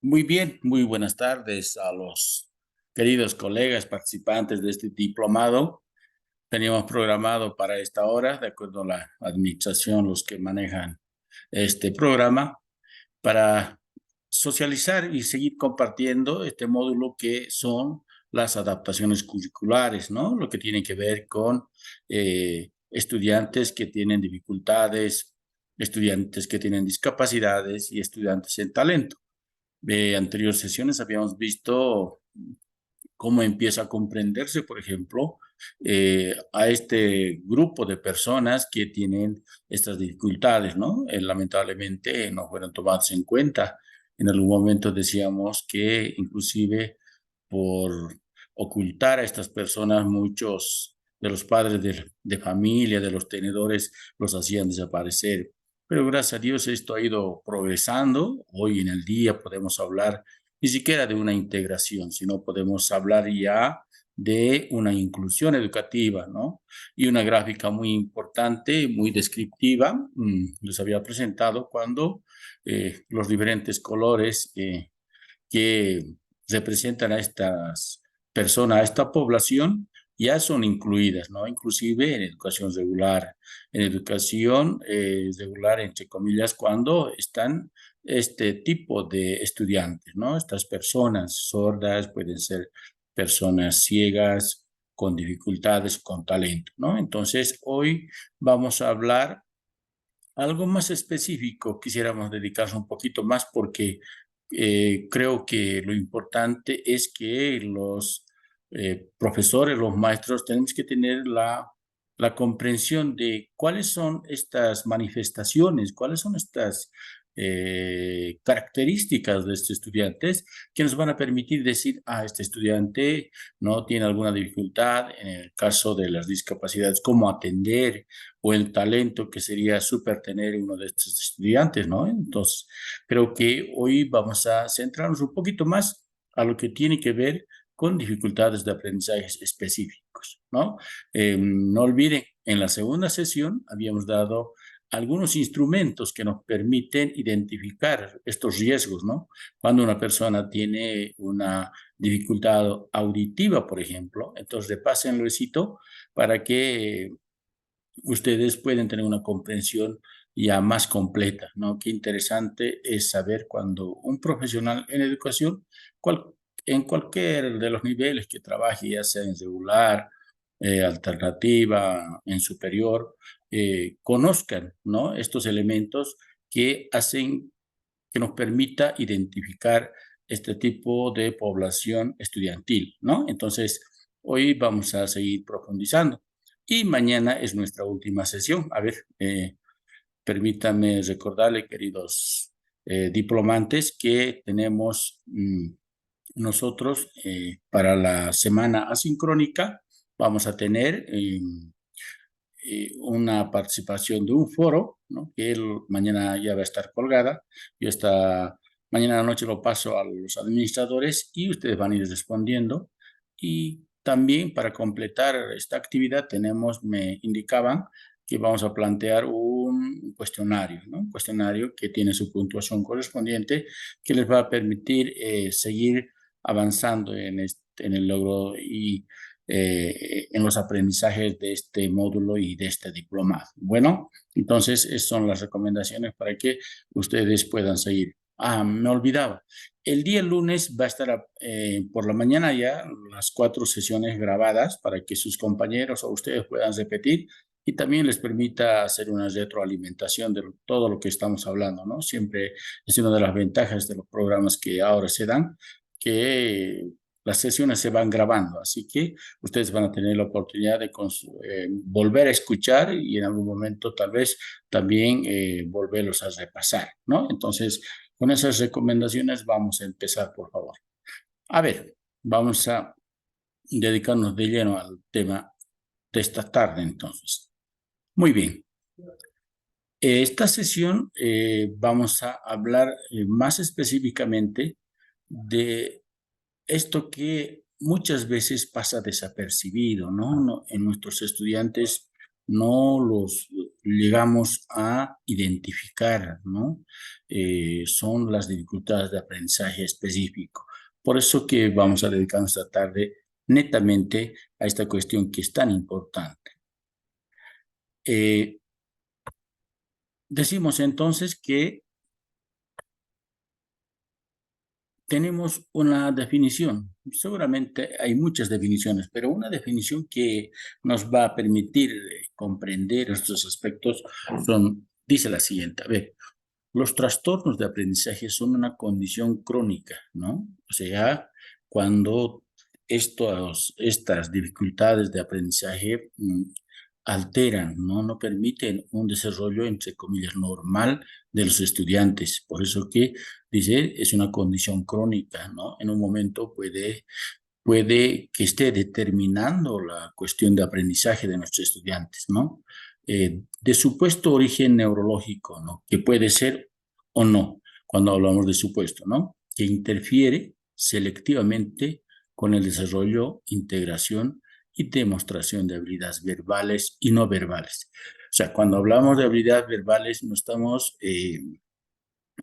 Muy bien, muy buenas tardes a los queridos colegas participantes de este diplomado. Teníamos programado para esta hora, de acuerdo a la administración, los que manejan este programa, para socializar y seguir compartiendo este módulo que son las adaptaciones curriculares, ¿no? Lo que tiene que ver con estudiantes que tienen dificultades, estudiantes que tienen discapacidades y estudiantes en talento. De anteriores sesiones habíamos visto cómo empieza a comprenderse, por ejemplo, a este grupo de personas que tienen estas dificultades, ¿no? Lamentablemente no fueron tomadas en cuenta. En algún momento decíamos que inclusive por ocultar a estas personas, muchos de los padres de familia, de los tenedores, los hacían desaparecer. Pero gracias a Dios esto ha ido progresando. Hoy en el día podemos hablar ni siquiera de una integración, sino podemos hablar ya de una inclusión educativa, ¿no? Y una gráfica muy importante, muy descriptiva, les había presentado cuando los diferentes colores que representan a estas personas, a esta población, ya son incluidas, ¿no? Inclusive en educación regular, regular, entre comillas, cuando están este tipo de estudiantes, ¿no? Estas personas sordas pueden ser personas ciegas, con dificultades, con talento, ¿no? Entonces, hoy vamos a hablar algo más específico. Quisiéramos dedicarnos un poquito más porque creo que lo importante es que los profesores, los maestros, tenemos que tener la comprensión de cuáles son estas manifestaciones, cuáles son estas características de estos estudiantes que nos van a permitir decir, este estudiante no tiene alguna dificultad en el caso de las discapacidades, cómo atender, o el talento que sería súper tener uno de estos estudiantes, ¿no? Entonces, creo que hoy vamos a centrarnos un poquito más a lo que tiene que ver con dificultades de aprendizaje específicos, ¿no? No olviden, en la segunda sesión habíamos dado algunos instrumentos que nos permiten identificar estos riesgos, ¿no? Cuando una persona tiene una dificultad auditiva, por ejemplo, entonces repasen el cito para que ustedes pueden tener una comprensión ya más completa, ¿no? Qué interesante es saber cuando un profesional en educación, cual, en cualquier de los niveles que trabaje, ya sea en regular, alternativa, en superior, conozcan, ¿no? Estos elementos que hacen, que nos permita identificar este tipo de población estudiantil, ¿no? Entonces, hoy vamos a seguir profundizando. Y mañana es nuestra última sesión. A ver, permítanme recordarle, queridos diplomantes, que tenemos nosotros para la semana asincrónica, vamos a tener una participación de un foro, ¿no? Que mañana ya va a estar colgada. Yo mañana a la noche lo paso a los administradores y ustedes van a ir respondiendo. Y también para completar esta actividad me indicaban que vamos a plantear un cuestionario, ¿no? Un cuestionario que tiene su puntuación correspondiente, que les va a permitir seguir avanzando en el logro y en los aprendizajes de este módulo y de este diplomado. Bueno, entonces esas son las recomendaciones para que ustedes puedan seguir. Me olvidaba. El día lunes va a estar por la mañana ya las 4 sesiones grabadas para que sus compañeros o ustedes puedan repetir y también les permita hacer una retroalimentación de todo lo que estamos hablando, ¿no? Siempre es una de las ventajas de los programas que ahora se dan, que las sesiones se van grabando, así que ustedes van a tener la oportunidad de volver a escuchar y en algún momento tal vez también volverlos a repasar, ¿no? Entonces, con esas recomendaciones vamos a empezar, por favor. A ver, vamos a dedicarnos de lleno al tema de esta tarde, entonces. Muy bien. Esta sesión vamos a hablar más específicamente de esto que muchas veces pasa desapercibido, ¿no? En nuestros estudiantes no los llegamos a identificar, ¿no? Son las dificultades de aprendizaje específico. Por eso que vamos a dedicarnos esta tarde netamente a esta cuestión que es tan importante. Decimos entonces que tenemos una definición. Seguramente hay muchas definiciones, pero una definición que nos va a permitir comprender estos aspectos dice la siguiente. A ver, los trastornos de aprendizaje son una condición crónica, ¿no? O sea, cuando estas dificultades de aprendizaje alteran, ¿no? No permiten un desarrollo, entre comillas, normal de los estudiantes. Por eso que dice, es una condición crónica, ¿no? En un momento puede que esté determinando la cuestión de aprendizaje de nuestros estudiantes, ¿no? De supuesto origen neurológico, ¿no? Que puede ser o no, cuando hablamos de supuesto, ¿no? Que interfiere selectivamente con el desarrollo, integración y demostración de habilidades verbales y no verbales. O sea, cuando hablamos de habilidades verbales, nos estamos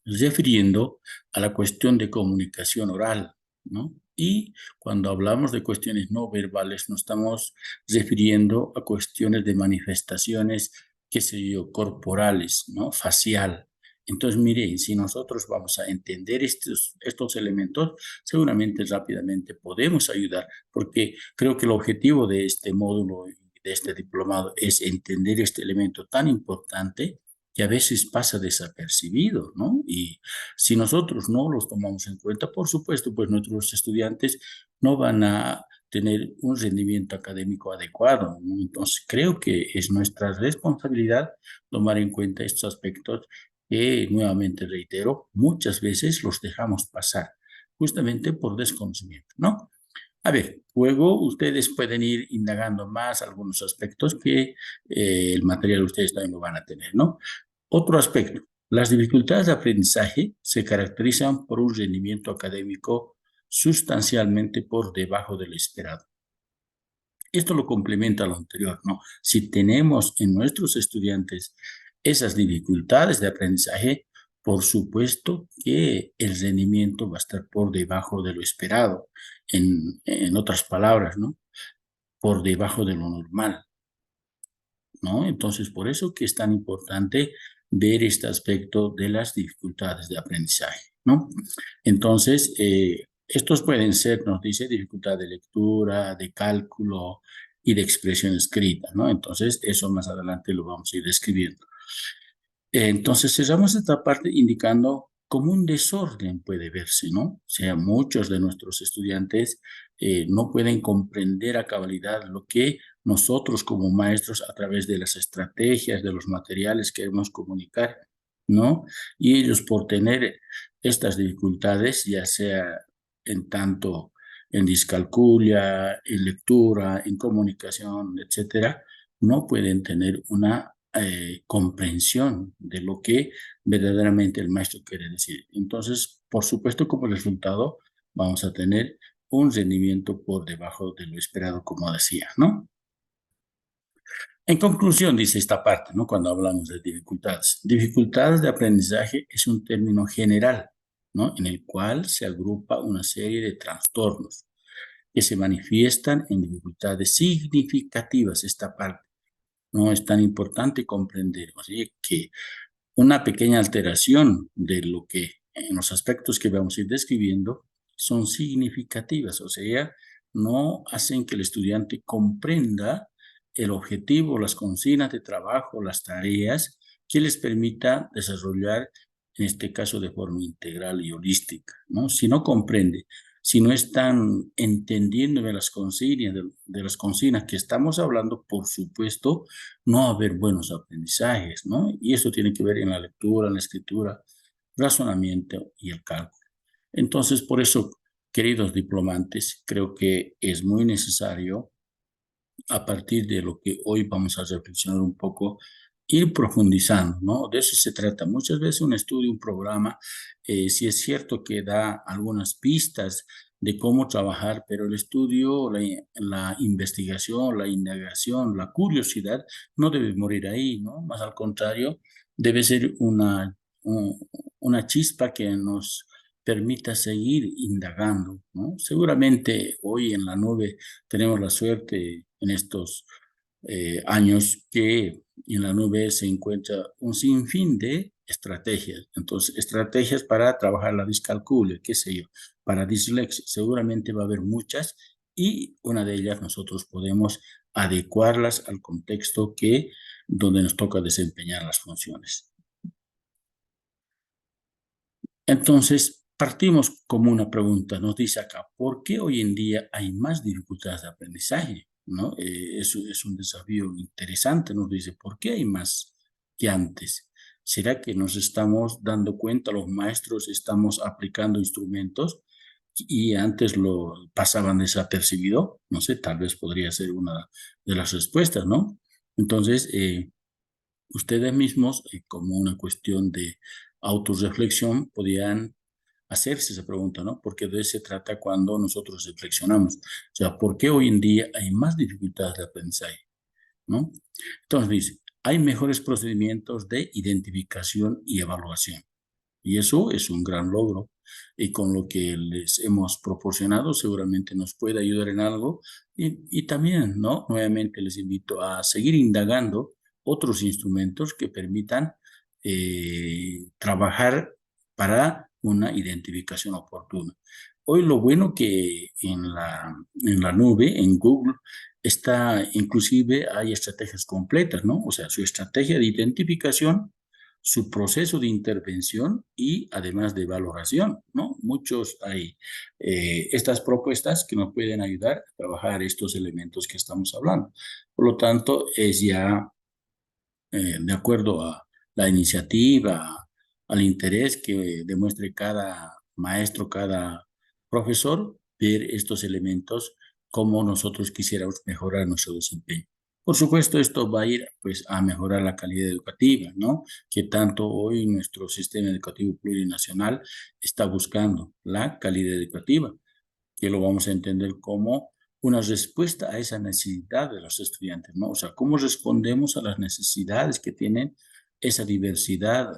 refiriendo a la cuestión de comunicación oral, ¿no? Y cuando hablamos de cuestiones no verbales, nos estamos refiriendo a cuestiones de manifestaciones, qué sé yo, corporales, ¿no? Facial. Entonces, miren, si nosotros vamos a entender estos elementos, seguramente rápidamente podemos ayudar, porque creo que el objetivo de este módulo, de este diplomado, es entender este elemento tan importante que a veces pasa desapercibido, ¿no? Y si nosotros no los tomamos en cuenta, por supuesto, pues nuestros estudiantes no van a tener un rendimiento académico adecuado, ¿no? Entonces, creo que es nuestra responsabilidad tomar en cuenta estos aspectos que, nuevamente reitero, muchas veces los dejamos pasar, justamente por desconocimiento, ¿no? A ver, luego ustedes pueden ir indagando más algunos aspectos que el material ustedes también lo van a tener, ¿no? Otro aspecto, las dificultades de aprendizaje se caracterizan por un rendimiento académico sustancialmente por debajo del esperado. Esto lo complementa lo anterior, ¿no? Si tenemos en nuestros estudiantes esas dificultades de aprendizaje, por supuesto que el rendimiento va a estar por debajo de lo esperado. En otras palabras, ¿no? Por debajo de lo normal, ¿no? Entonces, por eso que es tan importante ver este aspecto de las dificultades de aprendizaje, ¿no? Entonces, estos pueden ser, nos dice, dificultad de lectura, de cálculo y de expresión escrita, ¿no? Entonces, eso más adelante lo vamos a ir describiendo. Entonces, cerramos esta parte indicando cómo un desorden puede verse, ¿no? O sea, muchos de nuestros estudiantes no pueden comprender a cabalidad lo que nosotros como maestros a través de las estrategias, de los materiales queremos comunicar, ¿no? Y ellos por tener estas dificultades, ya sea en tanto en discalculia, en lectura, en comunicación, etcétera, no pueden tener una comprensión de lo que verdaderamente el maestro quiere decir. Entonces, por supuesto, como resultado, vamos a tener un rendimiento por debajo de lo esperado, como decía, ¿no? En conclusión, dice esta parte, ¿no? Cuando hablamos de dificultades. Dificultades de aprendizaje es un término general, ¿no? En el cual se agrupa una serie de trastornos que se manifiestan en dificultades significativas, esta parte. No es tan importante comprender, o sea, que una pequeña alteración de lo que en los aspectos que vamos a ir describiendo son significativas, o sea, no hacen que el estudiante comprenda el objetivo, las consignas de trabajo, las tareas que les permita desarrollar, en este caso de forma integral y holística, ¿no? Si no comprende, si no están entendiendo de las consignas, de las consignas que estamos hablando, por supuesto, no va a haber buenos aprendizajes, ¿no? Y eso tiene que ver en la lectura, en la escritura, razonamiento y el cálculo. Entonces, por eso, queridos diplomantes, creo que es muy necesario, a partir de lo que hoy vamos a reflexionar un poco, ir profundizando, ¿no? De eso se trata. Muchas veces un estudio, un programa, sí es cierto que da algunas pistas de cómo trabajar, pero el estudio, la investigación, la indagación, la curiosidad no debe morir ahí, ¿no? Más al contrario, debe ser una chispa que nos permita seguir indagando, ¿no? Seguramente hoy en la nube tenemos la suerte en estos años que en la nube se encuentra un sinfín de estrategias. Entonces, estrategias para trabajar la discalculia, qué sé yo, para dislexia, seguramente va a haber muchas y una de ellas nosotros podemos adecuarlas al contexto donde nos toca desempeñar las funciones. Entonces, partimos como una pregunta, nos dice acá, ¿por qué hoy en día hay más dificultades de aprendizaje? ¿No? Eso es un desafío interesante, nos dice, ¿por qué hay más que antes? ¿Será que nos estamos dando cuenta, los maestros estamos aplicando instrumentos y antes lo pasaban desapercibido? No sé, tal vez podría ser una de las respuestas, ¿no? Entonces, ustedes mismos, como una cuestión de autorreflexión, podían hacerse esa pregunta, ¿no? Porque de eso se trata cuando nosotros reflexionamos. O sea, ¿por qué hoy en día hay más dificultades de aprendizaje? ¿No? Entonces dice, hay mejores procedimientos de identificación y evaluación. Y eso es un gran logro. Y con lo que les hemos proporcionado, seguramente nos puede ayudar en algo. Y también, ¿no? Nuevamente les invito a seguir indagando otros instrumentos que permitan trabajar para una identificación oportuna. Hoy lo bueno que en la nube, en Google, está, inclusive hay estrategias completas, ¿no? O sea, su estrategia de identificación, su proceso de intervención y además de valoración, ¿no? Muchos hay estas propuestas que nos pueden ayudar a trabajar estos elementos que estamos hablando. Por lo tanto, es ya de acuerdo a la iniciativa, al interés que demuestre cada maestro, cada profesor, ver estos elementos como nosotros quisiéramos mejorar nuestro desempeño. Por supuesto, esto va a ir pues, a mejorar la calidad educativa, ¿no? Que tanto hoy nuestro sistema educativo plurinacional está buscando, la calidad educativa, que lo vamos a entender como una respuesta a esa necesidad de los estudiantes, ¿no? O sea, cómo respondemos a las necesidades que tienen esa diversidad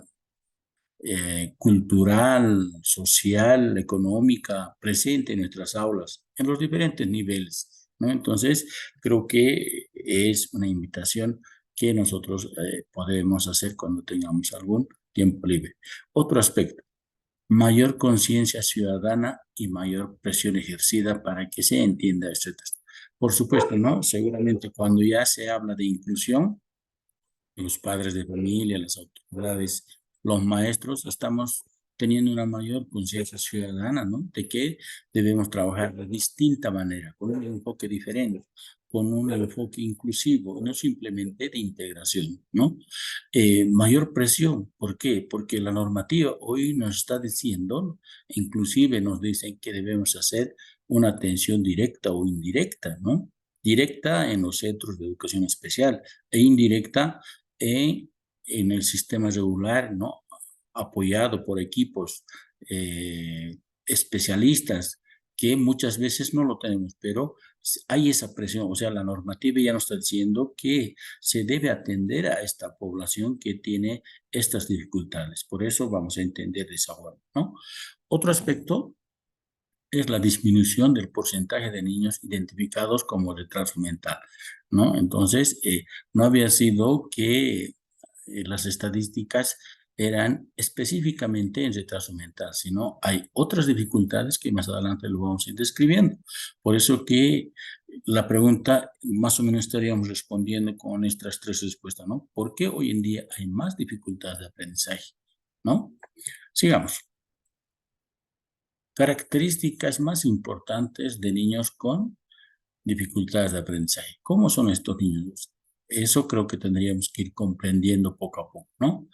cultural, social, económica presente en nuestras aulas, en los diferentes niveles, ¿no? Entonces, creo que es una invitación que nosotros podemos hacer cuando tengamos algún tiempo libre. Otro aspecto, mayor conciencia ciudadana y mayor presión ejercida para que se entienda, etcétera. Por supuesto, ¿no? Seguramente cuando ya se habla de inclusión, los padres de familia, las autoridades, los maestros, estamos teniendo una mayor conciencia ciudadana, ¿no? De que debemos trabajar de distinta manera, con un enfoque diferente, con un enfoque inclusivo, no simplemente de integración, ¿no? Mayor presión, ¿por qué? Porque la normativa hoy nos está diciendo, inclusive nos dicen que debemos hacer una atención directa o indirecta, ¿no? Directa en los centros de educación especial e indirecta en el sistema regular, ¿no? Apoyado por equipos especialistas que muchas veces no lo tenemos, pero hay esa presión, o sea, la normativa ya nos está diciendo que se debe atender a esta población que tiene estas dificultades. Por eso vamos a entender de esa forma, ¿no? Otro aspecto es la disminución del porcentaje de niños identificados como retraso mental, ¿no? Entonces, no había sido que las estadísticas eran específicamente en retraso mental, sino hay otras dificultades que más adelante lo vamos a ir describiendo. Por eso que la pregunta más o menos estaríamos respondiendo con estas tres respuestas, ¿no? ¿Por qué hoy en día hay más dificultades de aprendizaje? ¿No? Sigamos. Características más importantes de niños con dificultades de aprendizaje. ¿Cómo son estos niños? Eso creo que tendríamos que ir comprendiendo poco a poco, ¿no?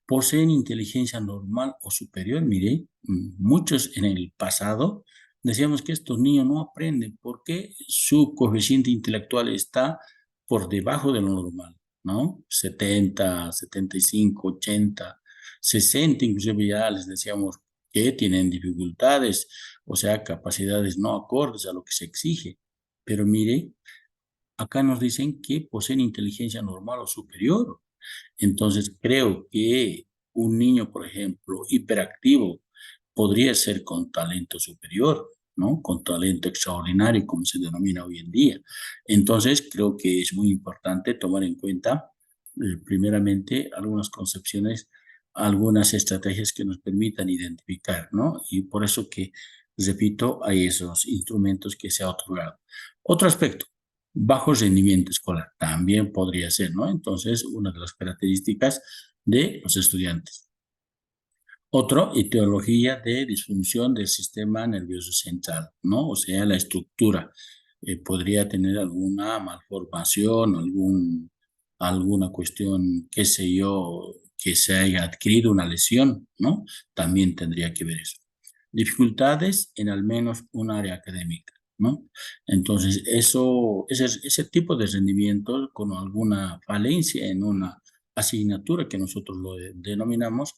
Poseen inteligencia normal o superior. Mire, muchos en el pasado decíamos que estos niños no aprenden porque su coeficiente intelectual está por debajo de lo normal, ¿no? 70, 75, 80, 60, inclusive ya les decíamos que tienen dificultades, o sea, capacidades no acordes a lo que se exige. Pero mire, acá nos dicen que poseen inteligencia normal o superior. Entonces, creo que un niño, por ejemplo, hiperactivo, podría ser con talento superior, ¿no? Con talento extraordinario, como se denomina hoy en día. Entonces, creo que es muy importante tomar en cuenta, primeramente, algunas concepciones, algunas estrategias que nos permitan identificar, ¿no? Y por eso que, repito, hay esos instrumentos que se ha otorgado. Otro aspecto, bajo rendimiento escolar, también podría ser, ¿no? Entonces, una de las características de los estudiantes. Otro, etiología de disfunción del sistema nervioso central, ¿no? O sea, la estructura. Podría tener alguna malformación, alguna cuestión, qué sé yo, que se haya adquirido una lesión, ¿no? También tendría que ver eso. Dificultades en al menos un área académica, ¿no? Entonces, ese tipo de rendimiento con alguna falencia en una asignatura que nosotros lo denominamos,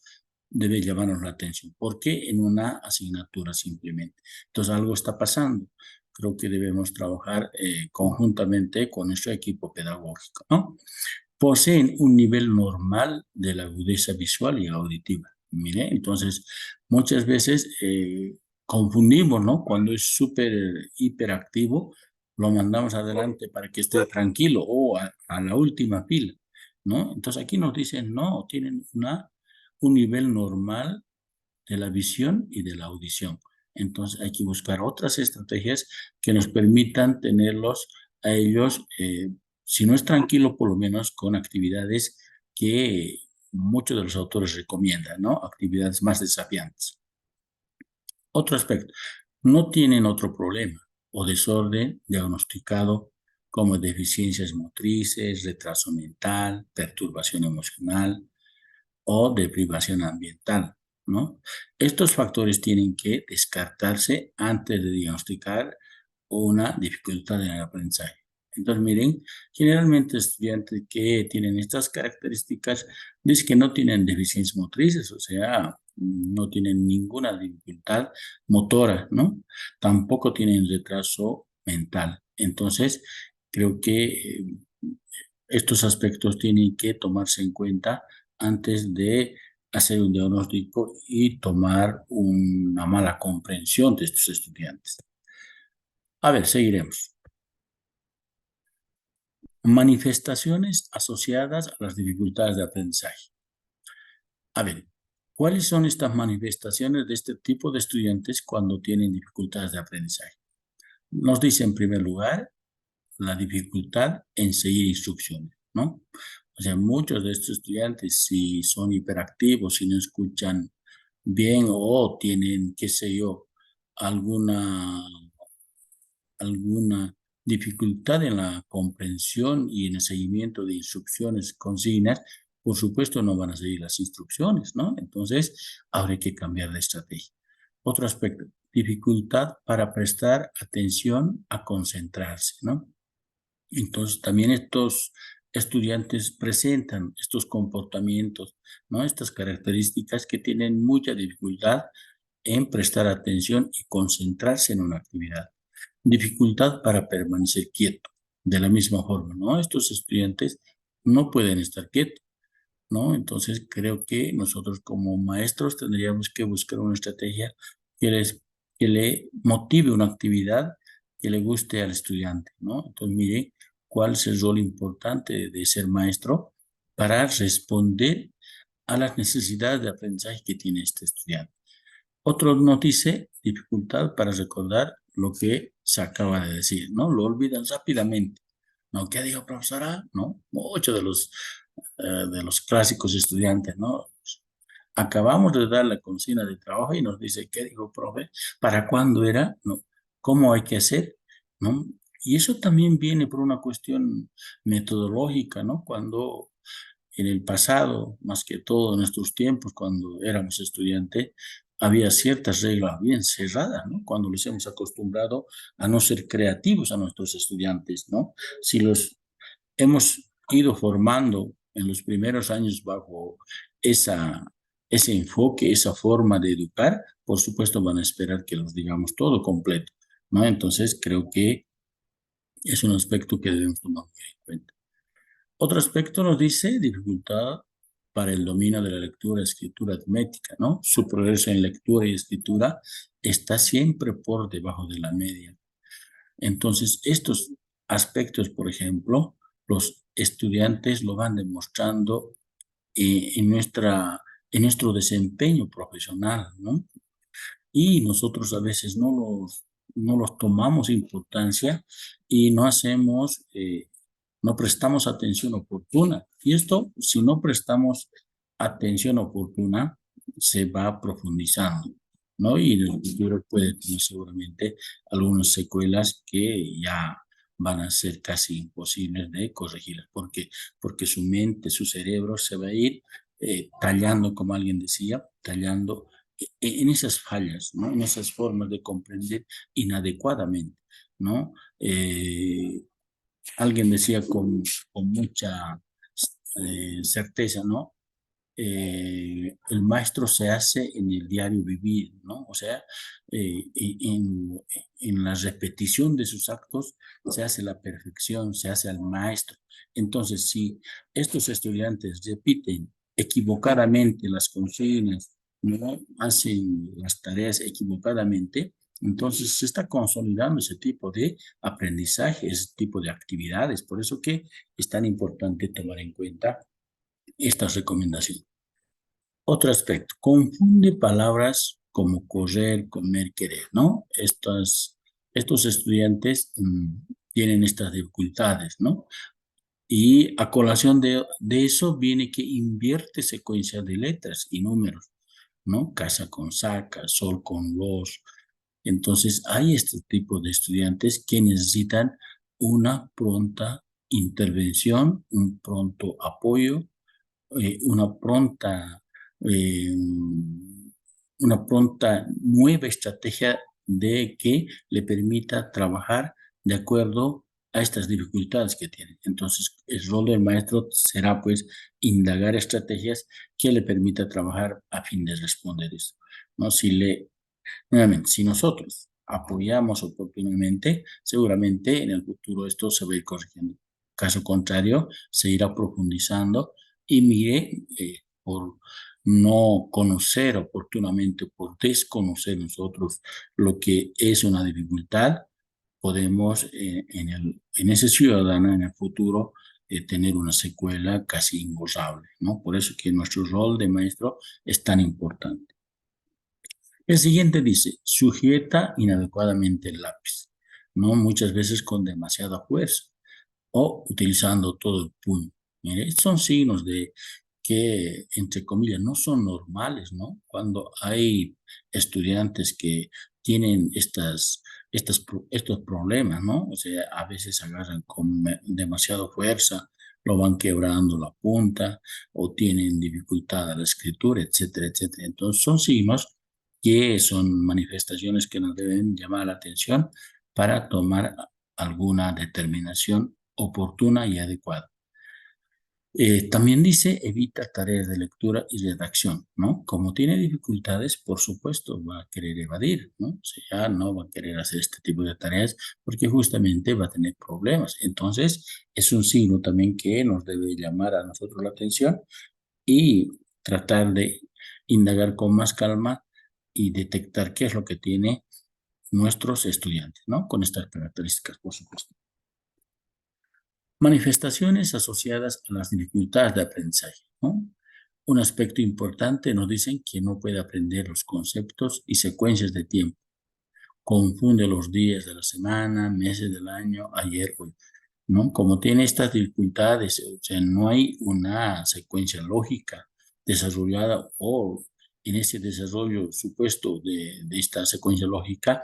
debe llamarnos la atención. ¿Por qué en una asignatura simplemente? Entonces, algo está pasando. Creo que debemos trabajar conjuntamente con nuestro equipo pedagógico, ¿no? Poseen un nivel normal de la agudeza visual y auditiva. Mire, entonces, muchas veces confundimos, ¿no? Cuando es súper hiperactivo, lo mandamos adelante para que esté tranquilo o a la última fila, ¿no? Entonces, aquí nos dicen, no, tienen un nivel normal de la visión y de la audición. Entonces hay que buscar otras estrategias que nos permitan tenerlos a ellos, si no es tranquilo, por lo menos con actividades que muchos de los autores recomiendan, ¿no? Actividades más desafiantes. Otro aspecto, no tienen otro problema o desorden diagnosticado como deficiencias motrices, retraso mental, perturbación emocional, o de privación ambiental, ¿no? Estos factores tienen que descartarse antes de diagnosticar una dificultad en el aprendizaje. Entonces, miren, generalmente estudiantes que tienen estas características dicen que no tienen deficiencias motrices, o sea, no tienen ninguna dificultad motora, ¿no? Tampoco tienen retraso mental. Entonces, creo que estos aspectos tienen que tomarse en cuenta antes de hacer un diagnóstico y tomar una mala comprensión de estos estudiantes. A ver, seguiremos. Manifestaciones asociadas a las dificultades de aprendizaje. A ver, ¿cuáles son estas manifestaciones de este tipo de estudiantes cuando tienen dificultades de aprendizaje? Nos dice en primer lugar la dificultad en seguir instrucciones, ¿no? O sea, muchos de estos estudiantes, si son hiperactivos, si no escuchan bien o tienen, qué sé yo, alguna, alguna dificultad en la comprensión y en el seguimiento de instrucciones, consignas, por supuesto no van a seguir las instrucciones, ¿no? Entonces, habrá que cambiar de estrategia. Otro aspecto, dificultad para prestar atención a concentrarse, ¿no? Entonces, también estos estudiantes presentan estos comportamientos, ¿no? Estas características que tienen mucha dificultad en prestar atención y concentrarse en una actividad. Dificultad para permanecer quieto. De la misma forma, ¿no? Estos estudiantes no pueden estar quietos, ¿no? Entonces, creo que nosotros como maestros tendríamos que buscar una estrategia que que le motive una actividad que le guste al estudiante, ¿no? Entonces, mire cuál es el rol importante de ser maestro para responder a las necesidades de aprendizaje que tiene este estudiante. Otro nos dice dificultad para recordar lo que se acaba de decir, ¿no? Lo olvidan rápidamente, ¿no? ¿Qué dijo profesora? ¿No? Muchos de los clásicos estudiantes, ¿no? Acabamos de dar la consigna de trabajo y nos dice, ¿qué dijo profe? ¿Para cuándo era? ¿No? ¿Cómo hay que hacer? ¿No? Y eso también viene por una cuestión metodológica, ¿no? Cuando en el pasado, más que todo en nuestros tiempos, cuando éramos estudiantes, había ciertas reglas bien cerradas, ¿no? Cuando les hemos acostumbrado a no ser creativos a nuestros estudiantes, ¿no? Si los hemos ido formando en los primeros años bajo esa, ese enfoque, esa forma de educar, por supuesto van a esperar que los digamos todo completo, ¿no? Entonces creo que es un aspecto que debemos tomar muy en cuenta. Otro aspecto nos dice dificultad para el dominio de la lectura, escritura aritmética, ¿no? Su progreso en lectura y escritura está siempre por debajo de la media. Entonces, estos aspectos, por ejemplo, los estudiantes lo van demostrando en nuestro desempeño profesional, ¿no? Y nosotros a veces no los tomamos importancia y no hacemos, no prestamos atención oportuna. Y esto, si no prestamos atención oportuna, se va profundizando, ¿no? Y en el futuro puede tener seguramente algunas secuelas que ya van a ser casi imposibles de corregir, porque su mente, su cerebro se va a ir tallando, como alguien decía, tallando en esas fallas, ¿no? En esas formas de comprender inadecuadamente, ¿no? Alguien decía con mucha certeza, ¿no? El maestro se hace en el diario vivir, ¿no? O sea, en la repetición de sus actos se hace la perfección, se hace al maestro. Entonces, si estos estudiantes repiten equivocadamente las consignas, no hacen las tareas equivocadamente, entonces se está consolidando ese tipo de aprendizaje, ese tipo de actividades. Por eso que es tan importante tomar en cuenta estas recomendaciones. Otro aspecto, confunde palabras como correr, comer, querer, ¿no? Estos estudiantes tienen estas dificultades, ¿no? Y a colación de eso viene que invierte secuencia de letras y números, ¿no? Casa con saca, sol con los. Entonces, hay este tipo de estudiantes que necesitan una pronta intervención, un pronto apoyo, una eh, una pronta nueva estrategia de que le permita trabajar de acuerdo a estas dificultades que tienen. Entonces, el rol del maestro será pues indagar estrategias que le permita trabajar a fin de responder esto, ¿no? Nuevamente, si nosotros apoyamos oportunamente, seguramente en el futuro esto se va a ir corrigiendo. Caso contrario, se irá profundizando y mire, por no conocer oportunamente, por desconocer nosotros lo que es una dificultad, podemos en ese ciudadano en el futuro tener una secuela casi imborrable, ¿no? Por eso que nuestro rol de maestro es tan importante. El siguiente dice, sujeta inadecuadamente el lápiz, ¿no? Muchas veces con demasiada fuerza o utilizando todo el puño. Mire, son signos de que, entre comillas, no son normales, ¿no? Cuando hay estudiantes que tienen estos problemas, ¿no? O sea, a veces agarran con demasiada fuerza, lo van quebrando la punta o tienen dificultad a la escritura, etcétera, etcétera. Entonces, son signos que son manifestaciones que nos deben llamar la atención para tomar alguna determinación oportuna y adecuada. También dice evita tareas de lectura y redacción, ¿no? Como tiene dificultades, por supuesto, va a querer evadir, ¿no? O sea, ya no va a querer hacer este tipo de tareas porque justamente va a tener problemas. Entonces, es un signo también que nos debe llamar a nosotros la atención y tratar de indagar con más calma y detectar qué es lo que tiene nuestros estudiantes, ¿no? Con estas características, por supuesto. Manifestaciones asociadas a las dificultades de aprendizaje, ¿no? Un aspecto importante nos dicen que no puede aprender los conceptos y secuencias de tiempo. Confunde los días de la semana, meses del año, ayer, hoy, ¿no? Como tiene estas dificultades, o sea, no hay una secuencia lógica desarrollada o en ese desarrollo supuesto de esta secuencia lógica,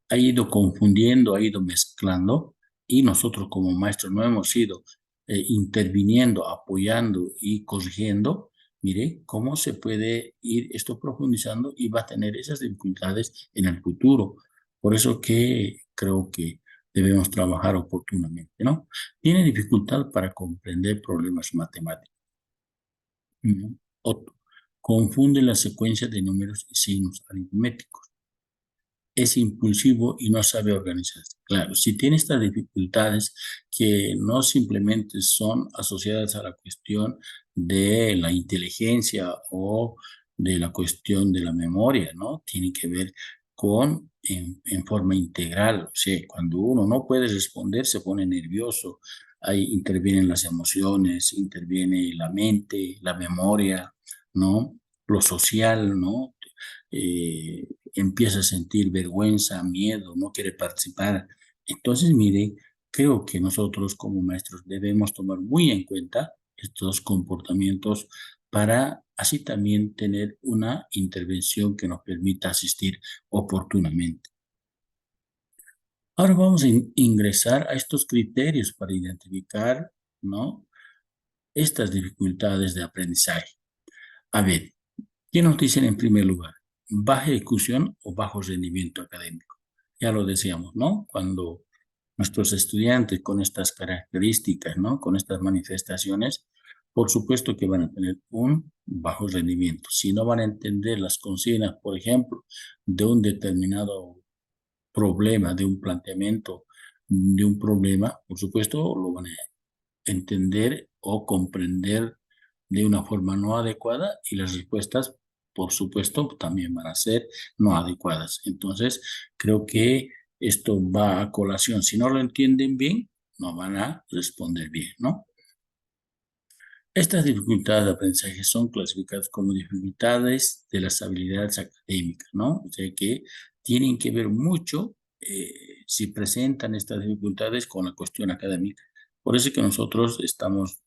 ha ido confundiendo, ha ido mezclando y nosotros como maestros no hemos ido interviniendo, apoyando y corrigiendo. Mire cómo se puede ir esto profundizando y va a tener esas dificultades en el futuro. Por eso que creo que debemos trabajar oportunamente, ¿no? Tiene dificultad para comprender problemas matemáticos. ¿No? Otro, confunde la secuencia de números y signos aritméticos. Es impulsivo y no sabe organizarse. Claro, si tiene estas dificultades que no simplemente son asociadas a la cuestión de la inteligencia o de la cuestión de la memoria, ¿no? Tiene que ver con en forma integral. O sea, cuando uno no puede responder, se pone nervioso. Ahí intervienen las emociones, interviene la mente, la memoria, ¿no? Lo social, ¿no? Empieza a sentir vergüenza, miedo, no quiere participar. Entonces, mire, creo que nosotros como maestros debemos tomar muy en cuenta estos comportamientos para así también tener una intervención que nos permita asistir oportunamente. Ahora vamos a ingresar a estos criterios para identificar, ¿no? Estas dificultades de aprendizaje. A ver, ¿qué nos dicen en primer lugar? Baja ejecución o bajo rendimiento académico. Ya lo decíamos, ¿no? Cuando nuestros estudiantes con estas características, ¿no? Con estas manifestaciones, por supuesto que van a tener un bajo rendimiento. Si no van a entender las consignas, por ejemplo, de un determinado problema, de un planteamiento, de un problema, por supuesto lo van a entender o comprender de una forma no adecuada y las respuestas, por supuesto, también van a ser no adecuadas. Entonces, creo que esto va a colación. Si no lo entienden bien, no van a responder bien, ¿no? Estas dificultades de aprendizaje son clasificadas como dificultades de las habilidades académicas, ¿no? O sea que tienen que ver mucho si presentan estas dificultades con la cuestión académica. Por eso es que nosotros estamos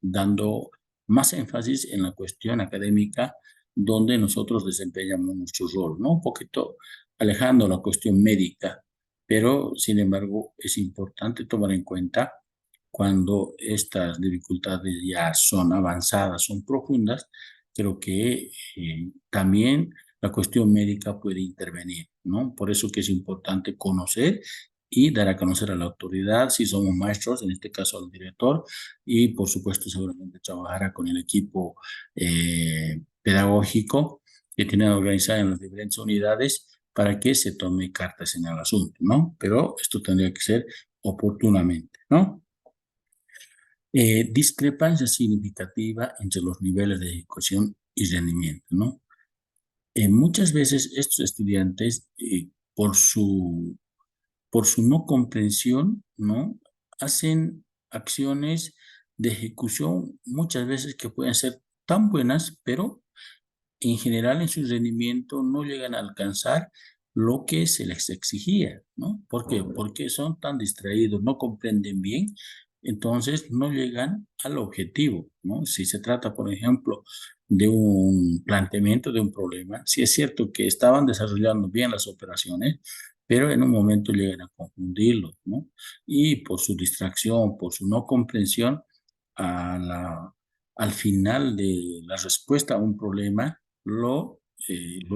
dando más énfasis en la cuestión académica, donde nosotros desempeñamos nuestro rol, ¿no? Un poquito alejando la cuestión médica, pero sin embargo es importante tomar en cuenta cuando estas dificultades ya son avanzadas, son profundas, creo que también la cuestión médica puede intervenir, ¿no? Por eso que es importante conocer y dar a conocer a la autoridad, si somos maestros, en este caso al director, y por supuesto seguramente trabajará con el equipo pedagógico que tiene organizado en las diferentes unidades para que se tome cartas en el asunto, ¿no? Pero esto tendría que ser oportunamente, ¿no? Discrepancia significativa entre los niveles de ejecución y rendimiento, ¿no? Muchas veces estos estudiantes, por su no comprensión, ¿no? Hacen acciones de ejecución muchas veces que pueden ser tan buenas, pero en general en su rendimiento no llegan a alcanzar lo que se les exigía, ¿no? ¿Por qué? Porque son tan distraídos, no comprenden bien, entonces no llegan al objetivo, ¿no? Si se trata, por ejemplo, de un planteamiento de un problema, sí es cierto que estaban desarrollando bien las operaciones, pero en un momento llegan a confundirlo, ¿no? Y por su distracción, por su no comprensión, a al final de la respuesta a un problema, lo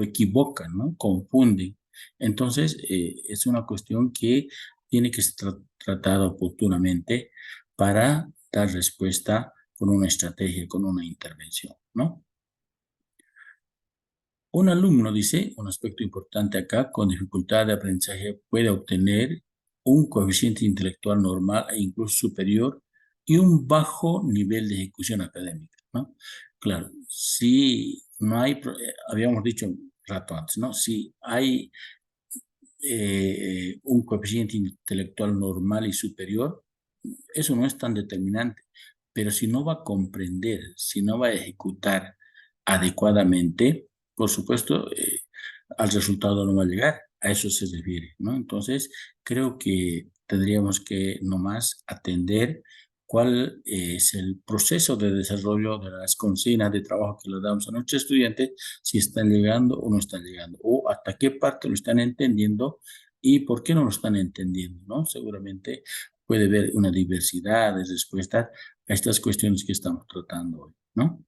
equivocan, ¿no? Confunden. Entonces, es una cuestión que tiene que ser tratada oportunamente para dar respuesta con una estrategia, con una intervención, ¿no? Un alumno, dice, un aspecto importante acá, con dificultad de aprendizaje puede obtener un coeficiente intelectual normal e incluso superior y un bajo nivel de ejecución académica, ¿no? Claro, si no hay, habíamos dicho un rato antes, ¿no? Si hay un coeficiente intelectual normal y superior, eso no es tan determinante, pero si no va a comprender, si no va a ejecutar adecuadamente, por supuesto, al resultado no va a llegar. A eso se refiere, ¿no? Entonces, creo que tendríamos que nomás atender cuál es el proceso de desarrollo de las consignas de trabajo que le damos a nuestros estudiantes, si están llegando o no están llegando, o hasta qué parte lo están entendiendo y por qué no lo están entendiendo, ¿no? Seguramente puede haber una diversidad de respuestas a estas cuestiones que estamos tratando hoy, ¿no?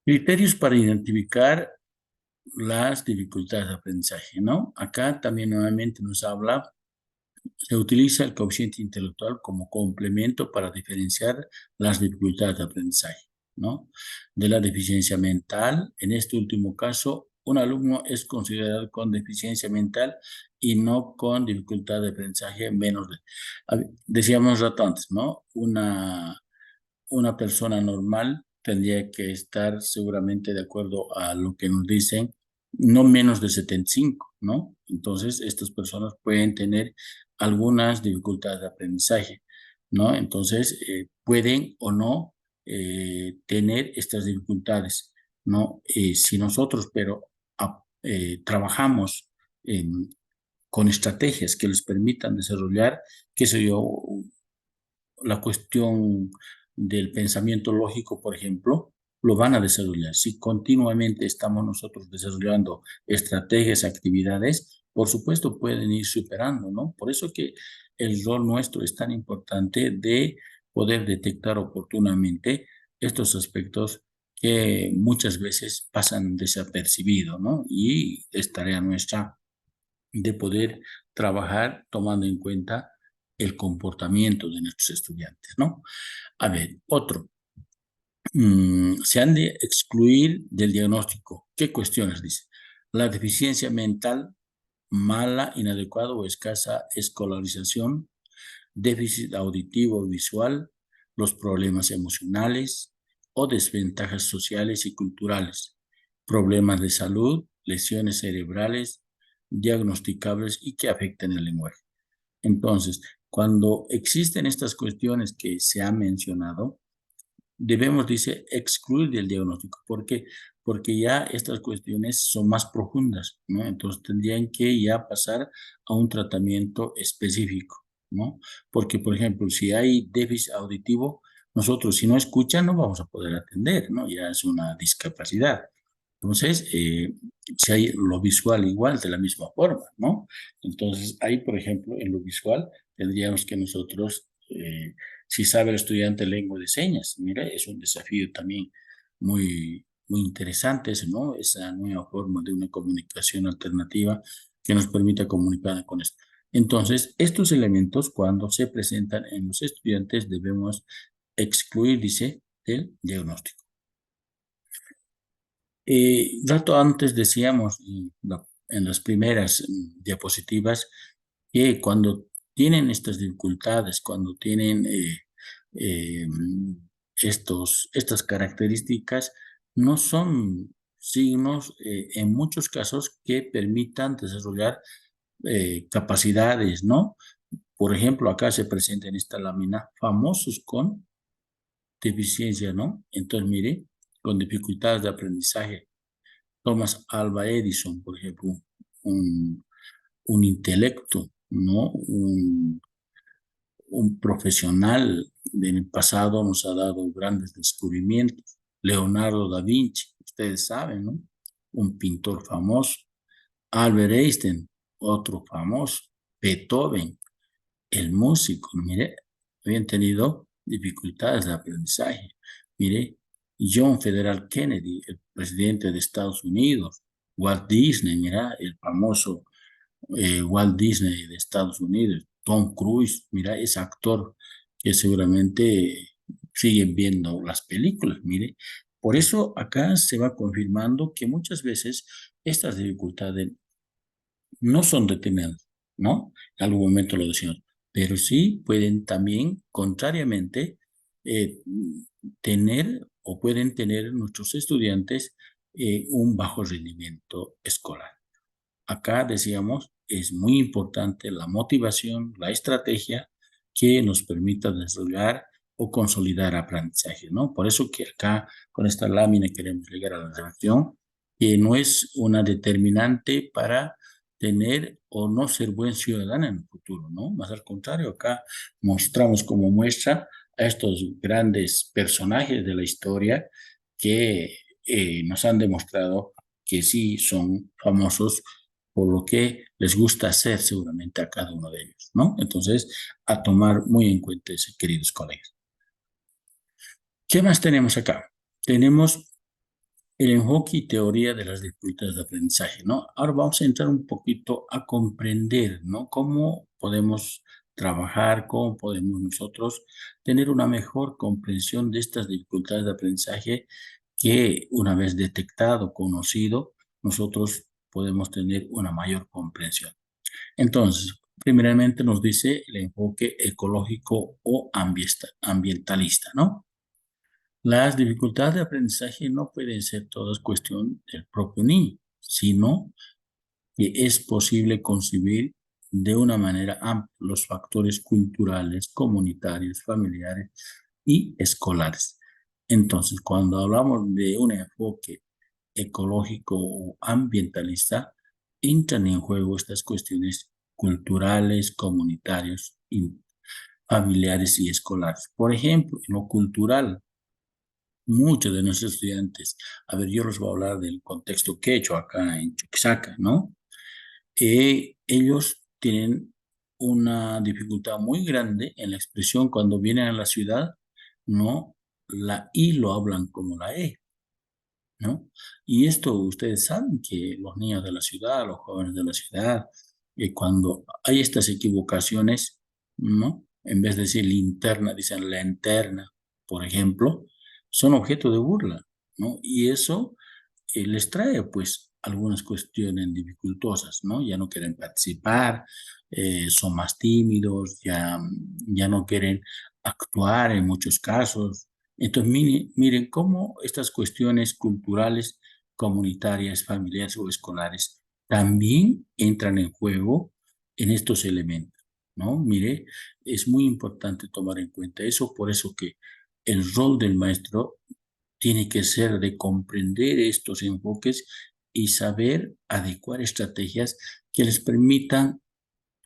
Criterios para identificar las dificultades de aprendizaje, ¿no? Acá también nuevamente nos habla Se utiliza el coeficiente intelectual como complemento para diferenciar las dificultades de aprendizaje, ¿no? De la deficiencia mental. En este último caso, un alumno es considerado con deficiencia mental y no con dificultad de aprendizaje menos de... Decíamos rato antes, ¿no? Una persona normal tendría que estar seguramente de acuerdo a lo que nos dicen, no menos de 75, ¿no? Entonces, estas personas pueden tener algunas dificultades de aprendizaje, ¿no? Entonces, pueden o no tener estas dificultades, ¿no? Si nosotros, pero trabajamos con estrategias que les permitan desarrollar, qué sé yo, la cuestión del pensamiento lógico, por ejemplo, lo van a desarrollar. Si continuamente estamos nosotros desarrollando estrategias, actividades, por supuesto pueden ir superando, ¿no? Por eso que el rol nuestro es tan importante de poder detectar oportunamente estos aspectos que muchas veces pasan desapercibidos, ¿no? Y es tarea nuestra de poder trabajar tomando en cuenta el comportamiento de nuestros estudiantes, ¿no? A ver, otro. Se han de excluir del diagnóstico. ¿Qué cuestiones dice? La deficiencia mental, mala, inadecuada o escasa escolarización, déficit auditivo o visual, los problemas emocionales o desventajas sociales y culturales, problemas de salud, lesiones cerebrales diagnosticables y que afecten el lenguaje. Entonces, cuando existen estas cuestiones que se han mencionado, debemos, dice, excluir del diagnóstico. ¿Por qué? Porque ya estas cuestiones son más profundas, ¿no? Entonces tendrían que ya pasar a un tratamiento específico, ¿no? Porque, por ejemplo, si hay déficit auditivo, nosotros si no escuchan no vamos a poder atender, ¿no? Ya es una discapacidad. Entonces, si hay lo visual igual, de la misma forma, ¿no? Entonces, ahí, por ejemplo, en lo visual, tendríamos que nosotros, si sabe el estudiante lengua de señas, mira, es un desafío también muy interesante, ese, ¿no? Esa nueva forma de una comunicación alternativa que nos permita comunicar con esto. Entonces, estos elementos, cuando se presentan en los estudiantes, debemos excluir, dice, del diagnóstico. Rato antes decíamos en las primeras diapositivas que cuando tienen estas dificultades, cuando tienen eh, estas características, no son signos en muchos casos que permitan desarrollar capacidades, ¿no? Por ejemplo, acá se presenta en esta lámina famosos con deficiencia, ¿no? Entonces, mire, con dificultades de aprendizaje. Thomas Alva Edison, por ejemplo, un, un intelecto, ¿no? Un profesional del pasado nos ha dado grandes descubrimientos. Leonardo da Vinci, ustedes saben, ¿no? Un pintor famoso. Albert Einstein, otro famoso. Beethoven, el músico, mire, habían tenido dificultades de aprendizaje. Mire, John Federal Kennedy, el presidente de Estados Unidos, Walt Disney, mira, el famoso Walt Disney de Estados Unidos, Tom Cruise, mira, es actor que seguramente siguen viendo las películas, mire. Por eso acá se va confirmando que muchas veces estas dificultades no son determinadas, ¿no? En algún momento lo decimos, pero sí pueden también, contrariamente, eh, tener o pueden tener nuestros estudiantes un bajo rendimiento escolar. Acá decíamos, es muy importante la motivación, la estrategia que nos permita desarrollar o consolidar aprendizaje, ¿no? Por eso que acá con esta lámina queremos llegar a la reflexión, que no es una determinante para tener o no ser buen ciudadano en el futuro, ¿no? Más al contrario, acá mostramos como muestra a estos grandes personajes de la historia que nos han demostrado que sí son famosos por lo que les gusta hacer seguramente a cada uno de ellos, ¿no? Entonces, a tomar muy en cuenta eso, queridos colegas. ¿Qué más tenemos acá? Tenemos el enfoque y teoría de las dificultades de aprendizaje, ¿no? Ahora vamos a entrar un poquito a comprender, ¿no? Cómo podemos trabajar, cómo podemos nosotros tener una mejor comprensión de estas dificultades de aprendizaje que una vez detectado, conocido, nosotros podemos tener una mayor comprensión. Entonces, primeramente nos dice el enfoque ecológico o ambientalista, ¿no? Las dificultades de aprendizaje no pueden ser todas cuestión del propio niño, sino que es posible concebir de una manera amplia los factores culturales, comunitarios, familiares y escolares. Entonces, cuando hablamos de un enfoque ecológico o ambientalista, entran en juego estas cuestiones culturales, comunitarios, y familiares y escolares. Por ejemplo, en lo cultural, muchos de nuestros estudiantes, a ver, yo les voy a hablar del contexto quechua acá en Chuquisaca, ¿no? Ellos tienen una dificultad muy grande en la expresión cuando vienen a la ciudad, ¿no? La I lo hablan como la E, ¿no? Y esto ustedes saben que los niños de la ciudad, los jóvenes de la ciudad, cuando hay estas equivocaciones, ¿no? En vez de decir linterna, dicen lanterna, por ejemplo, son objeto de burla, ¿no? Y eso les trae pues algunas cuestiones dificultosas, ¿no? Ya no quieren participar, son más tímidos, ya no quieren actuar en muchos casos. Entonces, miren cómo estas cuestiones culturales, comunitarias, familiares o escolares también entran en juego en estos elementos, ¿no? Mire, es muy importante tomar en cuenta eso, por eso que el rol del maestro tiene que ser de comprender estos enfoques y saber adecuar estrategias que les permitan,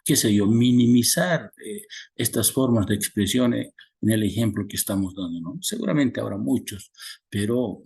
qué sé yo, minimizar estas formas de expresión en el ejemplo que estamos dando, ¿no? Seguramente habrá muchos, pero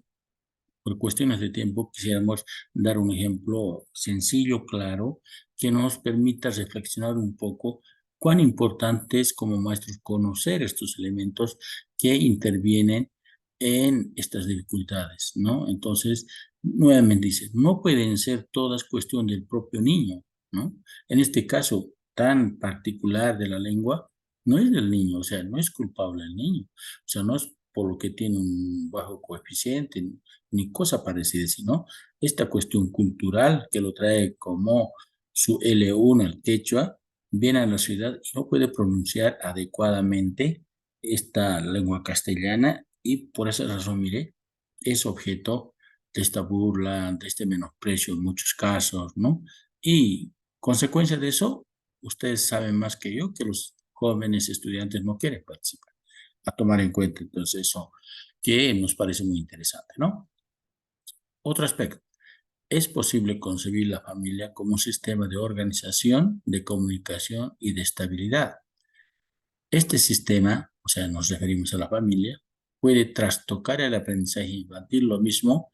por cuestiones de tiempo quisiéramos dar un ejemplo sencillo, claro, que nos permita reflexionar un poco cuán importante es como maestros conocer estos elementos que intervienen en estas dificultades, ¿no? Entonces, nuevamente dice, no pueden ser todas cuestión del propio niño, ¿no? En este caso tan particular de la lengua, no es del niño, o sea, no es culpable el niño, o sea, no es por lo que tiene un bajo coeficiente, ni cosa parecida, sino esta cuestión cultural que lo trae como su L1, el quechua, viene a la ciudad y no puede pronunciar adecuadamente esta lengua castellana y por esa razón, mire, es objeto de esta burla, de este menosprecio en muchos casos, ¿no? Y consecuencia de eso, ustedes saben más que yo que los jóvenes estudiantes no quieren participar. A tomar en cuenta entonces eso que nos parece muy interesante, ¿no? Otro aspecto. Es posible concebir la familia como un sistema de organización, de comunicación y de estabilidad. Este sistema, o sea, nos referimos a la familia, puede trastocar el aprendizaje infantil, lo mismo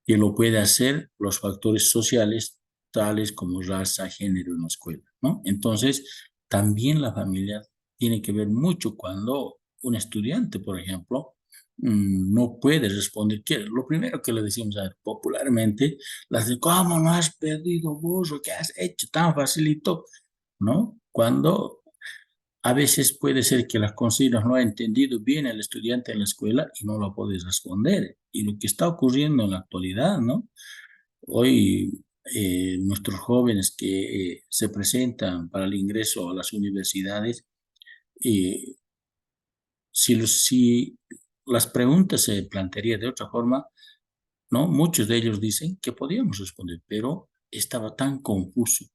que lo puede hacer los factores sociales, tales como raza, género en la escuela, ¿no? Entonces, también la familia tiene que ver mucho cuando un estudiante, por ejemplo, no puede responder. ¿Qué? Lo primero que le decimos a ver, popularmente, las de, ¿cómo no has perdido burro? ¿Qué has hecho tan facilito? ¿No? Cuando a veces puede ser que las consignas no ha entendido bien el estudiante en la escuela y no lo puede responder. Y lo que está ocurriendo en la actualidad, ¿no? Hoy nuestros jóvenes que se presentan para el ingreso a las universidades, eh, si las preguntas se plantearían de otra forma, ¿no? Muchos de ellos dicen que podíamos responder, pero estaba tan confuso,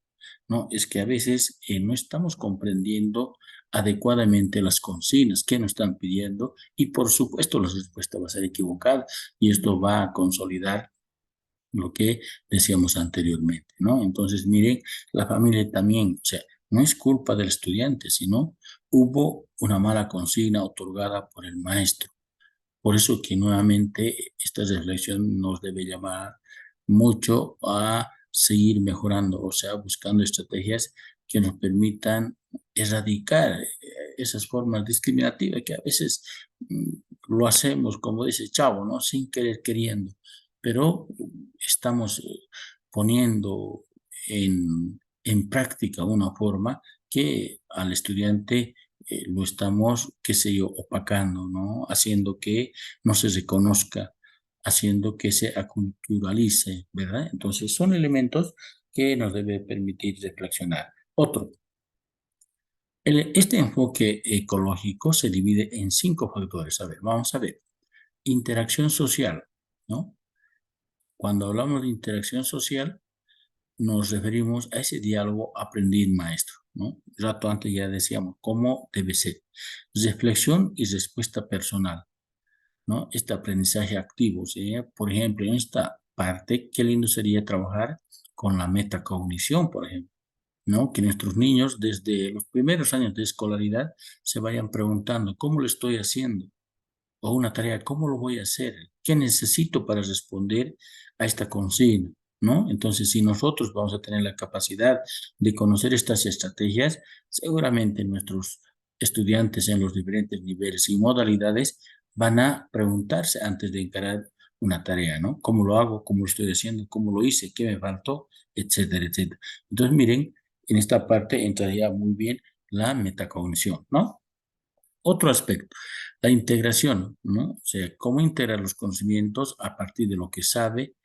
¿no? Es que a veces no estamos comprendiendo adecuadamente las consignas que nos están pidiendo y por supuesto la respuesta va a ser equivocada y esto va a consolidar lo que decíamos anteriormente, ¿no? Entonces, miren, la familia también, o sea, no es culpa del estudiante, sino hubo una mala consigna otorgada por el maestro. Por eso que nuevamente esta reflexión nos debe llamar mucho a seguir mejorando, o sea, buscando estrategias que nos permitan erradicar esas formas discriminativas que a veces lo hacemos, como dice Chavo, ¿no? Sin querer queriendo, pero estamos poniendo en práctica una forma que al estudiante lo estamos, qué sé yo, opacando, ¿no? Haciendo que no se reconozca, haciendo que se aculturalice, ¿verdad? Entonces son elementos que nos debe permitir reflexionar. Otro, este enfoque ecológico se divide en 5 factores. A ver, vamos a ver. Interacción social, ¿no? Cuando hablamos de interacción social, nos referimos a ese diálogo aprendiz-maestro, ¿no? Rato antes ya decíamos cómo debe ser. Reflexión y respuesta personal, ¿no? Este aprendizaje activo, ¿sí? Por ejemplo, en esta parte, qué lindo sería trabajar con la metacognición, por ejemplo, ¿no? Que nuestros niños desde los primeros años de escolaridad se vayan preguntando, ¿cómo lo estoy haciendo? O una tarea, ¿cómo lo voy a hacer? ¿Qué necesito para responder a esta consigna? ¿No? Entonces, si nosotros vamos a tener la capacidad de conocer estas estrategias, seguramente nuestros estudiantes en los diferentes niveles y modalidades van a preguntarse antes de encarar una tarea, ¿no? ¿Cómo lo hago? ¿Cómo lo estoy haciendo? ¿Cómo lo hice? ¿Qué me faltó? Etcétera, etcétera. Entonces, miren, en esta parte entraría muy bien la metacognición, ¿no? Otro aspecto, la integración, ¿no? O sea, cómo integrar los conocimientos a partir de lo que sabe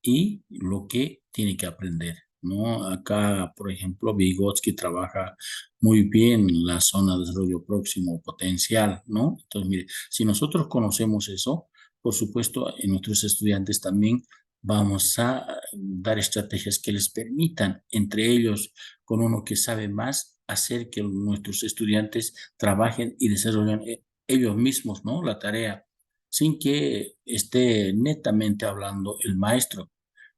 y lo que tiene que aprender, ¿no? Acá, por ejemplo, Vygotsky trabaja muy bien la zona de desarrollo próximo potencial, ¿no? Entonces, mire, si nosotros conocemos eso, por supuesto, en nuestros estudiantes también vamos a dar estrategias que les permitan, entre ellos, con uno que sabe más, hacer que nuestros estudiantes trabajen y desarrollen ellos mismos, ¿no? La tarea, sin que esté netamente hablando el maestro,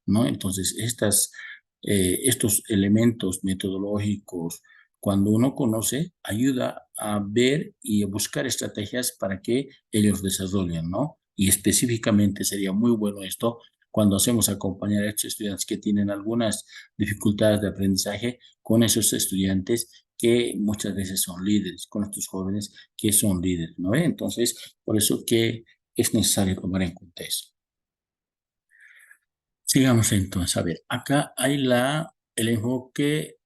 ¿no? Entonces, estos elementos metodológicos, cuando uno conoce, ayuda a ver y a buscar estrategias para que ellos desarrollen, ¿no? Y específicamente sería muy bueno esto cuando hacemos acompañar a estos estudiantes que tienen algunas dificultades de aprendizaje con esos estudiantes que muchas veces son líderes, con estos jóvenes que son líderes, ¿no? Entonces, por eso que es necesario tomar en cuenta eso. Sigamos entonces, a ver, acá hay el enfoque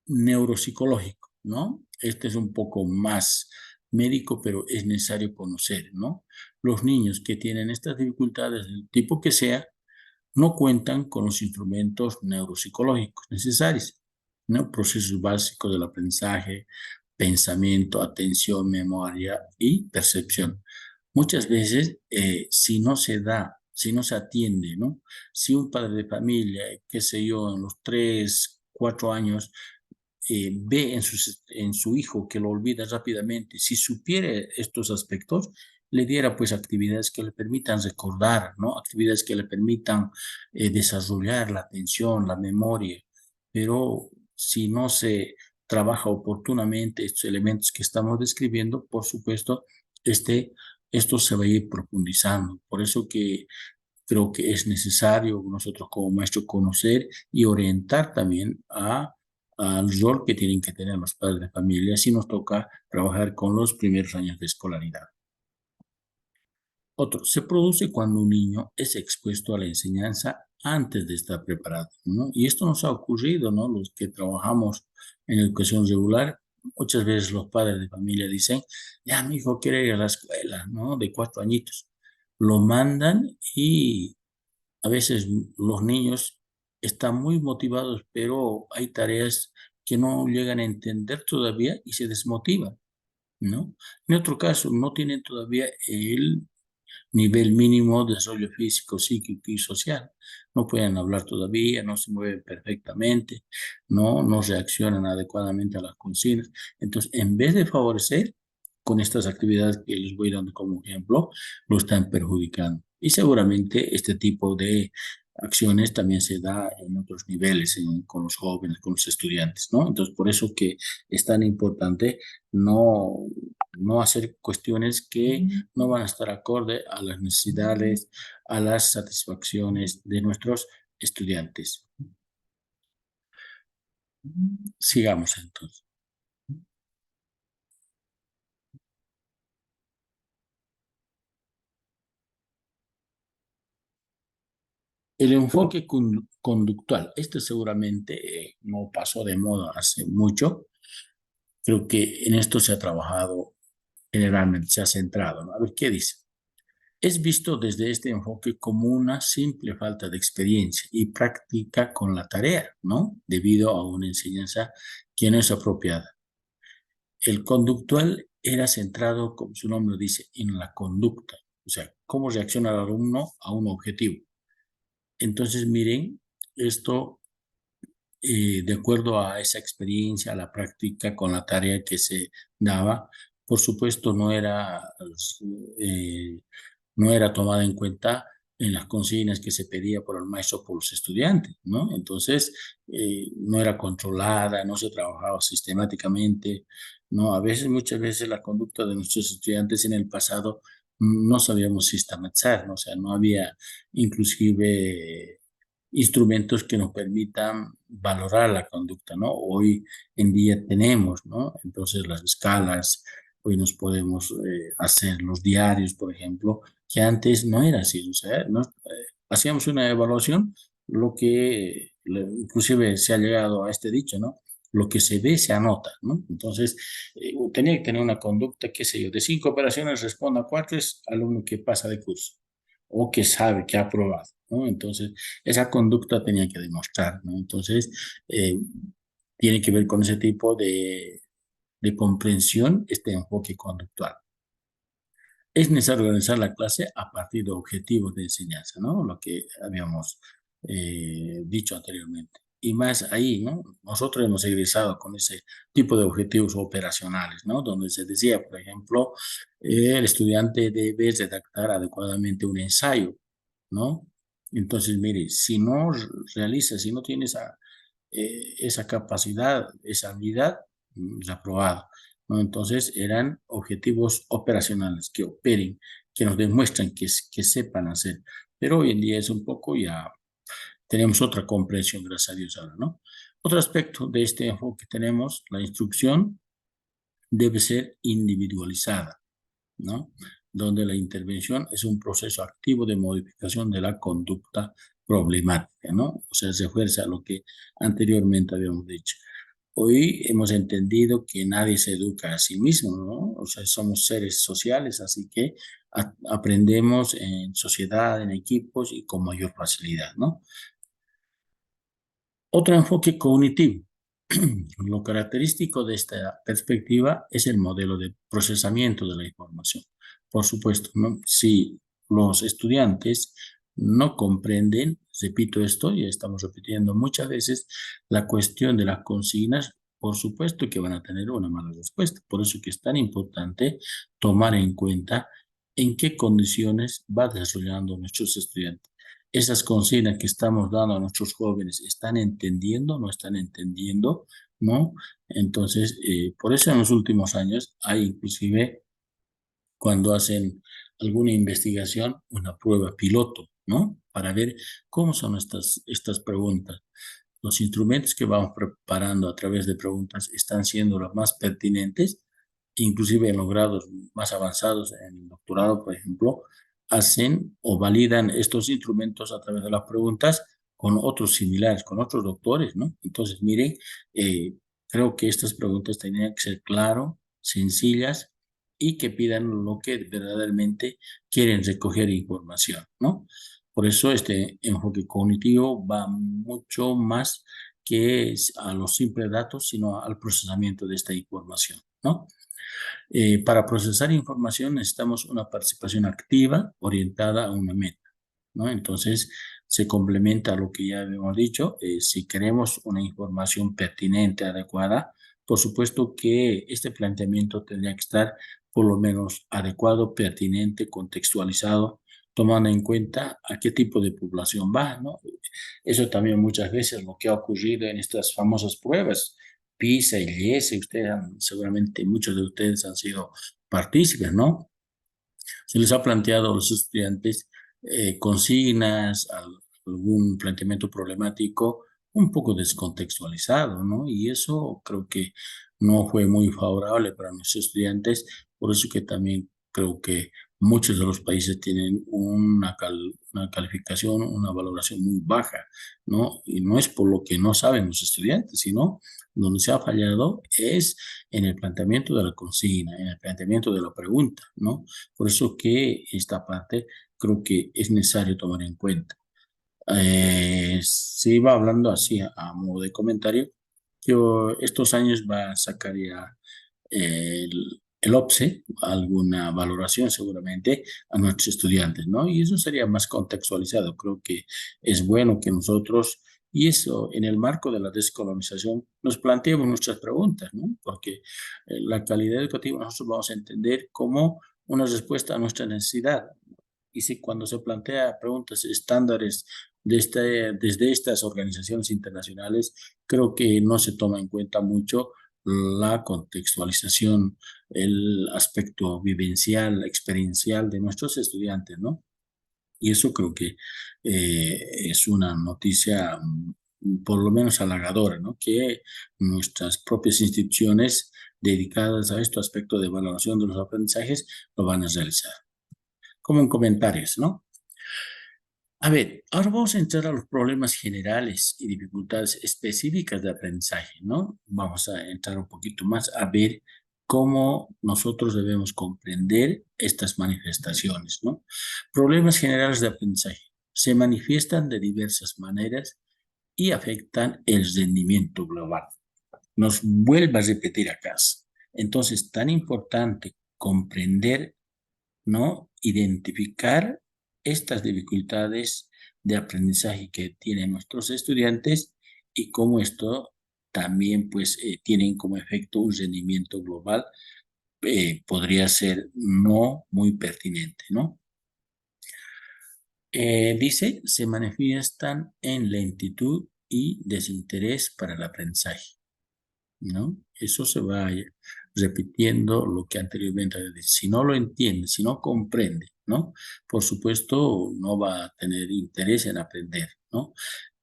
neuropsicológico, ¿no? Este es un poco más médico, pero es necesario conocer, ¿no? Los niños que tienen estas dificultades del tipo que sea, no cuentan con los instrumentos neuropsicológicos necesarios, ¿no? Procesos básicos del aprendizaje, pensamiento, atención, memoria y percepción. Muchas veces, si no se da, si no se atiende, ¿no? Si un padre de familia, qué sé yo, en los 3, 4 años, ve en su hijo que lo olvida rápidamente, si supiera estos aspectos, le diera pues actividades que le permitan recordar, ¿no? Actividades que le permitan desarrollar la atención, la memoria, pero si no se trabaja oportunamente estos elementos que estamos describiendo, por supuesto, este, esto se va a ir profundizando. Por eso que creo que es necesario nosotros como maestros conocer y orientar también al rol que tienen que tener los padres de familia si nos toca trabajar con los primeros años de escolaridad. Otro, se produce cuando un niño es expuesto a la enseñanza antes de estar preparado, ¿no? Y esto nos ha ocurrido, ¿no? Los que trabajamos en educación regular, muchas veces los padres de familia dicen, ya mi hijo quiere ir a la escuela, ¿no? De 4 añitos. Lo mandan y a veces los niños están muy motivados, pero hay tareas que no llegan a entender todavía y se desmotivan, ¿no? En otro caso, no tienen todavía el nivel mínimo de desarrollo físico, psíquico y social. No pueden hablar todavía, no se mueven perfectamente, no reaccionan adecuadamente a las consignas. Entonces, en vez de favorecer con estas actividades que les voy dando como ejemplo, lo están perjudicando. Y seguramente este tipo de acciones también se da en otros niveles, con los jóvenes, con los estudiantes, ¿no? Entonces, por eso que es tan importante no, no hacer cuestiones que no van a estar acorde a las necesidades, a las satisfacciones de nuestros estudiantes. Sigamos entonces. El enfoque conductual, este seguramente no pasó de moda hace mucho, Creo que en esto se ha trabajado generalmente, se ha centrado, ¿no? A ver, ¿qué dice? Es visto desde este enfoque como una simple falta de experiencia y práctica con la tarea, ¿no? Debido a una enseñanza que no es apropiada. El conductual era centrado, como su nombre dice, en la conducta, o sea, cómo reacciona el alumno a un objetivo. Entonces, miren, esto, de acuerdo a esa experiencia, a la práctica con la tarea que se daba, por supuesto, eh, no era tomada en cuenta en las consignas que se pedía por el maestro por los estudiantes, ¿no? Entonces, no era controlada, no se trabajaba sistemáticamente, ¿no? A veces, muchas veces la conducta de nuestros estudiantes en el pasado no sabíamos sistematizar, ¿no? O sea, no había inclusive instrumentos que nos permitan valorar la conducta, ¿no? Hoy en día tenemos, ¿no? Entonces las escalas, hoy nos podemos hacer los diarios, por ejemplo, que antes no era así, o sea, ¿no? Hacíamos una evaluación, inclusive se ha llegado a este dicho, ¿no? Lo que se ve se anota, ¿no? Entonces, tenía que tener una conducta, qué sé yo, de 5 operaciones responda a 4, es alumno que pasa de curso o que sabe, que ha aprobado, ¿no? Entonces, esa conducta tenía que demostrar, ¿no? Entonces, eh, tiene que ver con ese tipo de comprensión, este enfoque conductual. Es necesario organizar la clase a partir de objetivos de enseñanza, ¿no? Lo que habíamos dicho anteriormente. Y más ahí, ¿no? Nosotros hemos egresado con ese tipo de objetivos operacionales, ¿no? Donde se decía, por ejemplo, el estudiante debe redactar adecuadamente un ensayo, ¿no? Entonces, mire, si no realiza, si no tiene esa capacidad, esa habilidad, es aprobado, ¿no? Entonces eran objetivos operacionales que operen, que nos demuestran que sepan hacer. Pero hoy en día es un poco ya, tenemos otra comprensión, gracias a Dios ahora, ¿no? Otro aspecto de este enfoque tenemos, la instrucción debe ser individualizada, ¿no? Donde la intervención es un proceso activo de modificación de la conducta problemática, ¿no? O sea, se fuerza a lo que anteriormente habíamos dicho. Hoy hemos entendido que nadie se educa a sí mismo, ¿no? O sea, somos seres sociales, así que aprendemos en sociedad, en equipos y con mayor facilidad, ¿no? Otro enfoque cognitivo. Lo característico de esta perspectiva es el modelo de procesamiento de la información. Por supuesto, ¿no? Si los estudiantes no comprenden, repito esto, y estamos repitiendo muchas veces, la cuestión de las consignas, por supuesto que van a tener una mala respuesta. Por eso que es tan importante tomar en cuenta en qué condiciones va desarrollando nuestros estudiantes. Esas consignas que estamos dando a nuestros jóvenes, ¿están entendiendo? ¿No están entendiendo? ¿No? Entonces, por eso en los últimos años hay inclusive cuando hacen alguna investigación, una prueba piloto, ¿no? Para ver cómo son estas preguntas. Los instrumentos que vamos preparando a través de preguntas están siendo los más pertinentes, inclusive en los grados más avanzados, en el doctorado, por ejemplo, hacen o validan estos instrumentos a través de las preguntas con otros similares, con otros doctores, ¿no? Entonces, miren, eh, creo que estas preguntas tenían que ser claro, sencillas y que pidan lo que verdaderamente quieren recoger información, ¿no? Por eso este enfoque cognitivo va mucho más que a los simples datos, sino al procesamiento de esta información, ¿no? Para procesar información necesitamos una participación activa orientada a una meta, ¿no? Entonces, se complementa a lo que ya habíamos dicho. Si queremos una información pertinente, adecuada, por supuesto que este planteamiento tendría que estar por lo menos adecuado, pertinente, contextualizado, tomando en cuenta a qué tipo de población va, ¿no? Eso también muchas veces lo que ha ocurrido en estas famosas pruebas, PISA y IES, seguramente muchos de ustedes han sido partícipes, ¿no? Se les ha planteado a los estudiantes consignas, algún planteamiento problemático un poco descontextualizado, ¿no? Y eso creo que no fue muy favorable para nuestros estudiantes, por eso que también creo que muchos de los países tienen una calificación, una valoración muy baja, ¿no? Y no es por lo que no saben los estudiantes, sino Donde se ha fallado es en el planteamiento de la consigna, en el planteamiento de la pregunta, ¿no? Por eso que esta parte creo que es necesario tomar en cuenta. Se iba hablando así a modo de comentario. Yo estos años va a sacar ya el OPSE, alguna valoración seguramente a nuestros estudiantes, ¿no? Y eso sería más contextualizado. Creo que es bueno que nosotros, y eso en el marco de la descolonización, nos planteemos nuestras preguntas, ¿no? Porque la calidad educativa nosotros vamos a entender como una respuesta a nuestra necesidad. Y si cuando se plantea preguntas estándares desde estas organizaciones internacionales, creo que no se toma en cuenta mucho la contextualización, el aspecto vivencial, experiencial de nuestros estudiantes, ¿no? Y eso creo que es una noticia por lo menos halagadora, ¿no? Que nuestras propias instituciones dedicadas a este aspecto de valoración de los aprendizajes lo van a realizar. Como en comentarios, ¿no? A ver, ahora vamos a entrar a los problemas generales y dificultades específicas de aprendizaje, ¿no? Vamos a entrar un poquito más a ver cómo nosotros debemos comprender estas manifestaciones, ¿no? Problemas generales de aprendizaje se manifiestan de diversas maneras y afectan el rendimiento global. Nos vuelve a repetir acá. Entonces, tan importante comprender, ¿no? Identificar estas dificultades de aprendizaje que tienen nuestros estudiantes y cómo esto también pues tienen como efecto un rendimiento global, podría ser no muy pertinente, ¿no? Dice, se manifiestan en lentitud y desinterés para el aprendizaje, ¿no? Eso se va repitiendo lo que anteriormente había dicho. Si no lo entiende, si no comprende, ¿no? Por supuesto, no va a tener interés en aprender, ¿no?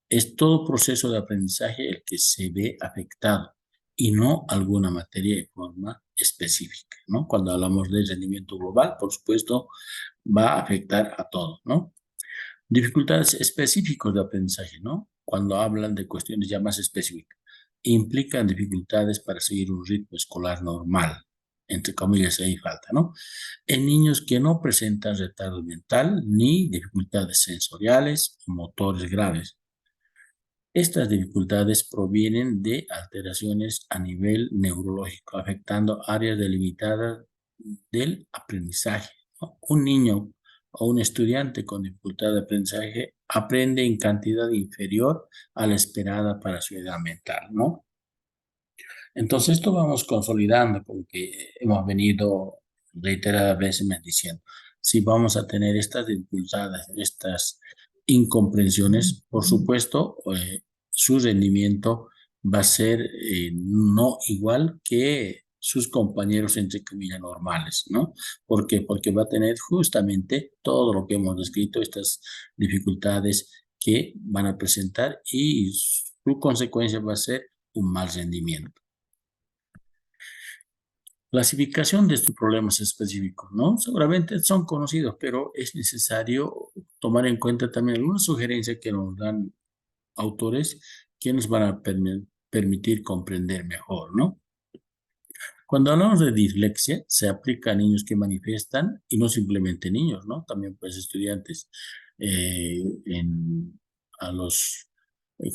Es todo proceso de aprendizaje el que se ve afectado y no alguna materia de forma específica, ¿no? Cuando hablamos de rendimiento global, por supuesto, va a afectar a todo, ¿no? Dificultades específicas de aprendizaje, ¿no? Cuando hablan de cuestiones ya más específicas, implican dificultades para seguir un ritmo escolar normal, entre comillas, ahí falta, ¿no? En niños que no presentan retardo mental ni dificultades sensoriales o motores graves. Estas dificultades provienen de alteraciones a nivel neurológico, afectando áreas delimitadas del aprendizaje, ¿no? Un niño o un estudiante con dificultad de aprendizaje aprende en cantidad inferior a la esperada para su edad mental, ¿no? Entonces, esto vamos consolidando porque hemos venido reiteradas veces diciendo, si vamos a tener estas dificultades, estas incomprensiones, por supuesto, su rendimiento va a ser no igual que sus compañeros, entre comillas, normales, ¿no? ¿Por qué? Porque va a tener justamente todo lo que hemos descrito, estas dificultades que van a presentar y su consecuencia va a ser un mal rendimiento. Clasificación de estos problemas específicos, ¿no? Seguramente son conocidos, pero es necesario tomar en cuenta también algunas sugerencias que nos dan autores que nos van a permitir comprender mejor, ¿no? Cuando hablamos de dislexia, se aplica a niños que manifiestan, y no simplemente niños, ¿no? También pues estudiantes, a los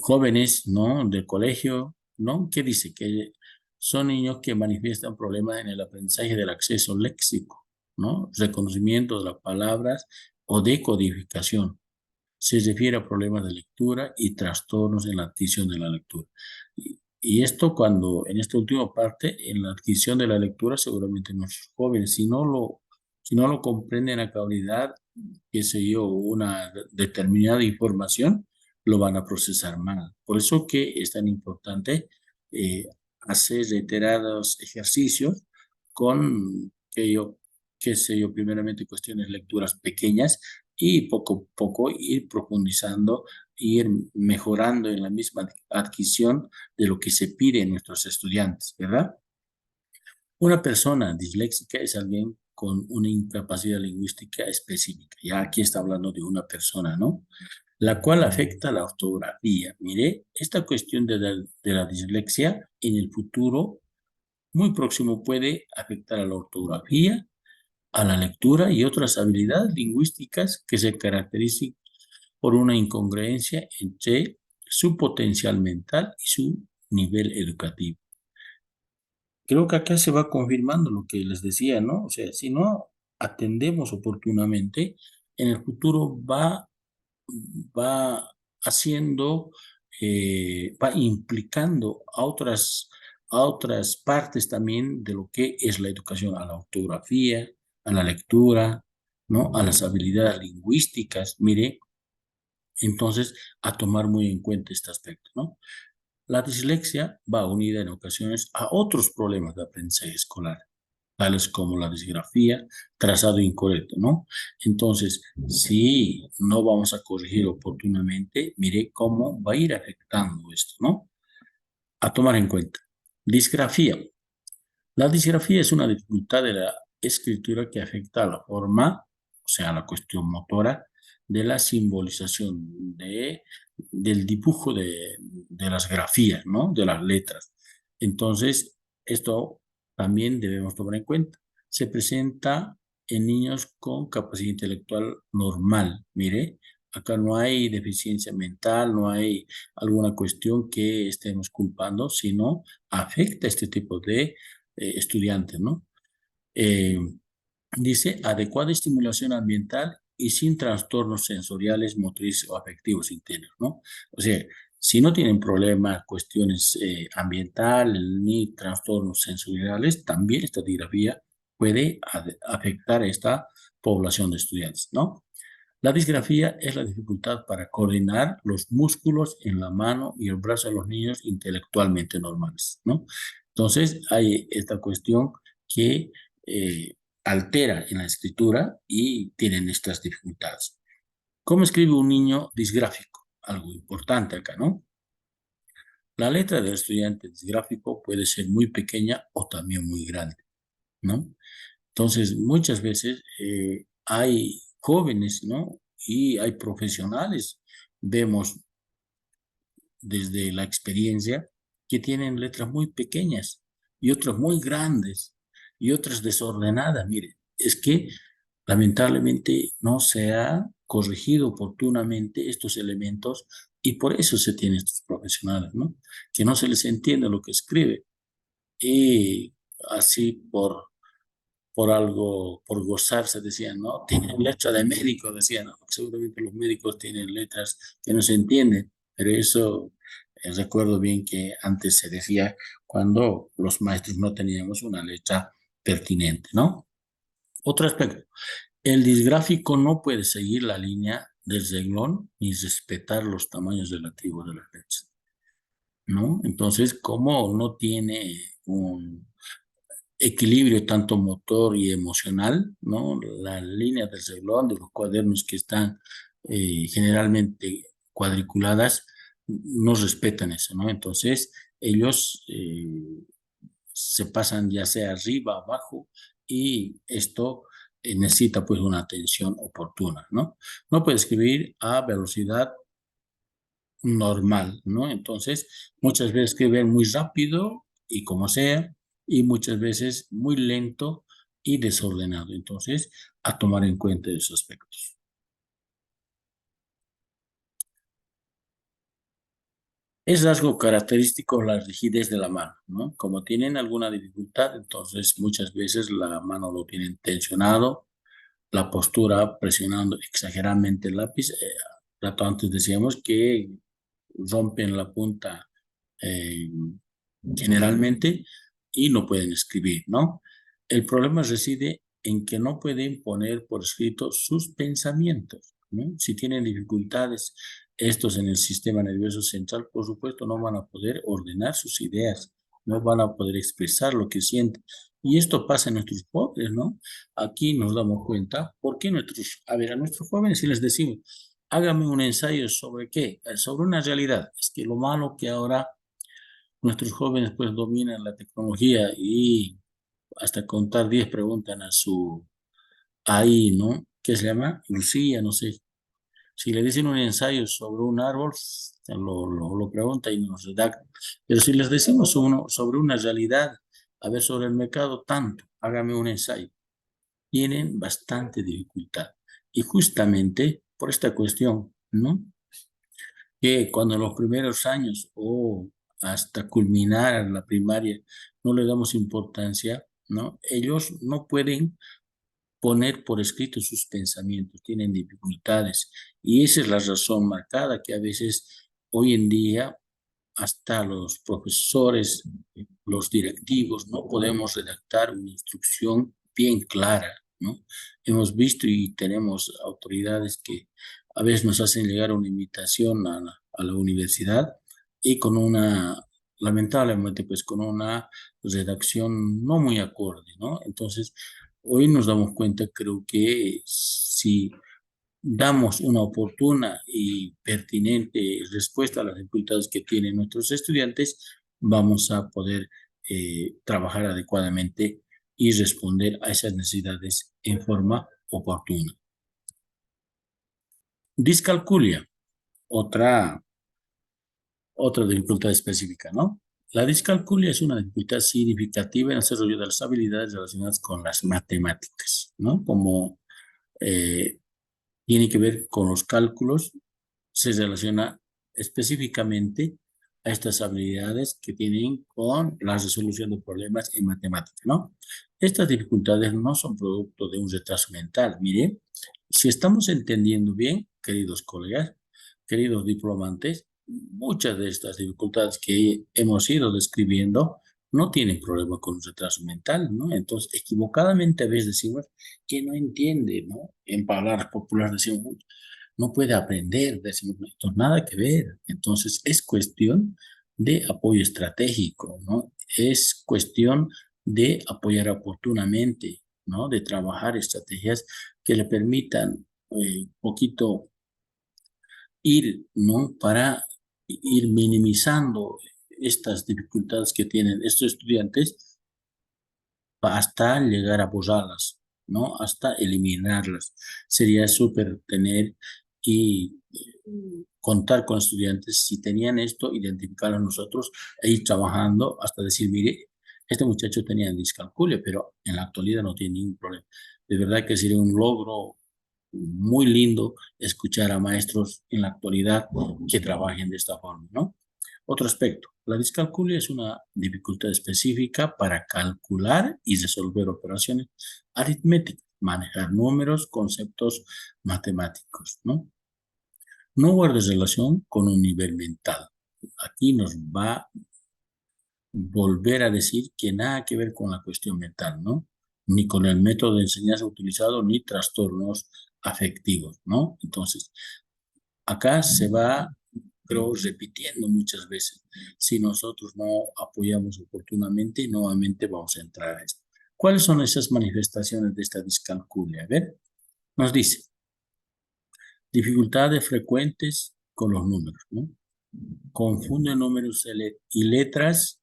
jóvenes, ¿no? Del colegio, ¿no? ¿Qué dice? Que son niños que manifiestan problemas en el aprendizaje del acceso léxico, ¿no? Reconocimiento de las palabras o decodificación. Se refiere a problemas de lectura y trastornos en la adquisición de la lectura. Y esto cuando, en esta última parte, en la adquisición de la lectura, seguramente nuestros jóvenes, si no lo comprenden a cabalidad, qué sé yo, una determinada información, lo van a procesar mal. Por eso que es tan importante eh, hacer reiterados ejercicios con, qué sé yo, primeramente cuestiones lecturas pequeñas y poco a poco ir profundizando, ir mejorando en la misma adquisición de lo que se pide en nuestros estudiantes, ¿verdad? Una persona disléxica es alguien con una incapacidad lingüística específica. Ya aquí está hablando de una persona, ¿no? la cual afecta la ortografía. Mire, esta cuestión de la dislexia en el futuro muy próximo puede afectar a la ortografía, a la lectura y otras habilidades lingüísticas que se caracterizan por una incongruencia entre su potencial mental y su nivel educativo. Creo que acá se va confirmando lo que les decía, ¿no? O sea, si no atendemos oportunamente, en el futuro va haciendo, va implicando a otras partes también de lo que es la educación, a la ortografía, a la lectura, ¿no? A las habilidades lingüísticas, mire, entonces a tomar muy en cuenta este aspecto, ¿no? La dislexia va unida en ocasiones a otros problemas de aprendizaje escolar, tales como la disgrafía, trazado incorrecto, ¿no? Entonces, si no vamos a corregir oportunamente, mire cómo va a ir afectando esto, ¿no? A tomar en cuenta. Disgrafía. La disgrafía es una dificultad de la escritura que afecta a la forma, o sea, la cuestión motora, de la simbolización, del dibujo de las grafías, ¿no? De las letras. Entonces, esto también debemos tomar en cuenta. Se presenta en niños con capacidad intelectual normal. Mire, acá no hay deficiencia mental, no hay alguna cuestión que estemos culpando, sino afecta este tipo de estudiantes, ¿no? Eh, Dice adecuada estimulación ambiental y sin trastornos sensoriales, motrices o afectivos internos, ¿no? O sea, si no tienen problemas, cuestiones ambientales ni trastornos sensoriales, también esta disgrafía puede afectar a esta población de estudiantes, ¿no? La disgrafía es la dificultad para coordinar los músculos en la mano y el brazo de los niños intelectualmente normales, ¿no? Entonces, hay esta cuestión que altera en la escritura y tienen estas dificultades. ¿Cómo escribe un niño disgráfico? Algo importante acá, ¿no? La letra del estudiante disgráfico puede ser muy pequeña o también muy grande, ¿no? Entonces, muchas veces hay jóvenes, ¿no? Y hay profesionales, vemos desde la experiencia, que tienen letras muy pequeñas y otras muy grandes y otras desordenadas. Mire, es que lamentablemente no se ha corregido oportunamente estos elementos y por eso se tienen estos profesionales, ¿no? Que no se les entiende lo que escribe y así por algo, por gozarse, decían, ¿no? Tienen letra de médico, decían, ¿no? Seguramente los médicos tienen letras que no se entienden, pero eso recuerdo bien que antes se decía cuando los maestros no teníamos una letra pertinente, ¿no? Otro aspecto, el disgráfico no puede seguir la línea del renglón ni respetar los tamaños relativos de las letras, ¿no? Entonces, como no tiene un equilibrio tanto motor y emocional, ¿no? Las líneas del renglón de los cuadernos que están generalmente cuadriculadas no respetan eso, ¿no? Entonces, ellos se pasan ya sea arriba, abajo, y esto necesita pues una atención oportuna, ¿no? No puede escribir a velocidad normal, ¿no? Entonces, muchas veces escriben muy rápido y como sea, y muchas veces muy lento y desordenado. Entonces, a tomar en cuenta esos aspectos. Es rasgo característico la rigidez de la mano, ¿no? Como tienen alguna dificultad, entonces muchas veces la mano lo tienen tensionado, la postura presionando exageradamente el lápiz. Rato antes decíamos que rompen la punta eh, generalmente y no pueden escribir, ¿no? El problema reside en que no pueden poner por escrito sus pensamientos, ¿no? Si tienen dificultades estos en el sistema nervioso central, por supuesto, no van a poder ordenar sus ideas, no van a poder expresar lo que sienten. Y esto pasa en nuestros jóvenes, ¿no? Aquí nos damos cuenta, porque a ver, a nuestros jóvenes si les decimos, hágame un ensayo sobre qué, sobre una realidad. Es que lo malo que ahora nuestros jóvenes pues dominan la tecnología y hasta contar 10 preguntan a su ahí, ¿no? ¿Qué se llama? Lucía, no sé. Si le dicen un ensayo sobre un árbol, lo pregunta y nos redacta. Pero si les decimos uno sobre una realidad, a ver, sobre el mercado, tanto, hágame un ensayo. Tienen bastante dificultad. Y justamente por esta cuestión, ¿no? Que cuando en los primeros años o hasta culminar la primaria no le damos importancia, ¿no? Ellos no pueden poner por escrito sus pensamientos, tienen dificultades. Y esa es la razón marcada que a veces hoy en día hasta los profesores, los directivos, no podemos redactar una instrucción bien clara, ¿no? Hemos visto y tenemos autoridades que a veces nos hacen llegar una invitación a la universidad y con una, lamentablemente, pues con una redacción no muy acorde, ¿no? Entonces, hoy nos damos cuenta, creo que si damos una oportuna y pertinente respuesta a las dificultades que tienen nuestros estudiantes, vamos a poder trabajar adecuadamente y responder a esas necesidades en forma oportuna. Discalculia, otra, otra dificultad específica, ¿no? La discalculia es una dificultad significativa en el desarrollo de las habilidades relacionadas con las matemáticas, ¿no? Como eh, tiene que ver con los cálculos, se relaciona específicamente a estas habilidades que tienen con la resolución de problemas en matemática, ¿no? Estas dificultades no son producto de un retraso mental. Mire, si estamos entendiendo bien, queridos colegas, queridos diplomantes, muchas de estas dificultades que hemos ido describiendo no tienen problema con un retraso mental, ¿no? Entonces, equivocadamente a veces decimos que no entiende, ¿no? En palabras populares decimos, no puede aprender, decimos, esto nada que ver. Entonces, es cuestión de apoyo estratégico, ¿no? Es cuestión de apoyar oportunamente, ¿no? De trabajar estrategias que le permitan poquito ir, ¿no? Para ir minimizando estas dificultades que tienen estos estudiantes hasta llegar a borrarlas, ¿no? Hasta eliminarlas. Sería súper tener y contar con estudiantes, si tenían esto, identificarlo a nosotros e ir trabajando hasta decir, mire, este muchacho tenía discalculia, pero en la actualidad no tiene ningún problema. De verdad que sería un logro muy lindo escuchar a maestros en la actualidad que trabajen de esta forma, ¿no? Otro aspecto, la discalculia es una dificultad específica para calcular y resolver operaciones aritméticas, manejar números, conceptos matemáticos, ¿no? No guardes relación con un nivel mental. Aquí nos va a volver a decir que nada que ver con la cuestión mental, ¿no? Ni con el método de enseñanza utilizado, ni trastornos afectivos, ¿no? Entonces, acá se va, creo, repitiendo muchas veces. Si nosotros no apoyamos oportunamente, nuevamente vamos a entrar a esto. ¿Cuáles son esas manifestaciones de esta discalculia? A ver, nos dice, dificultades frecuentes con los números, ¿no? Confunde números y letras,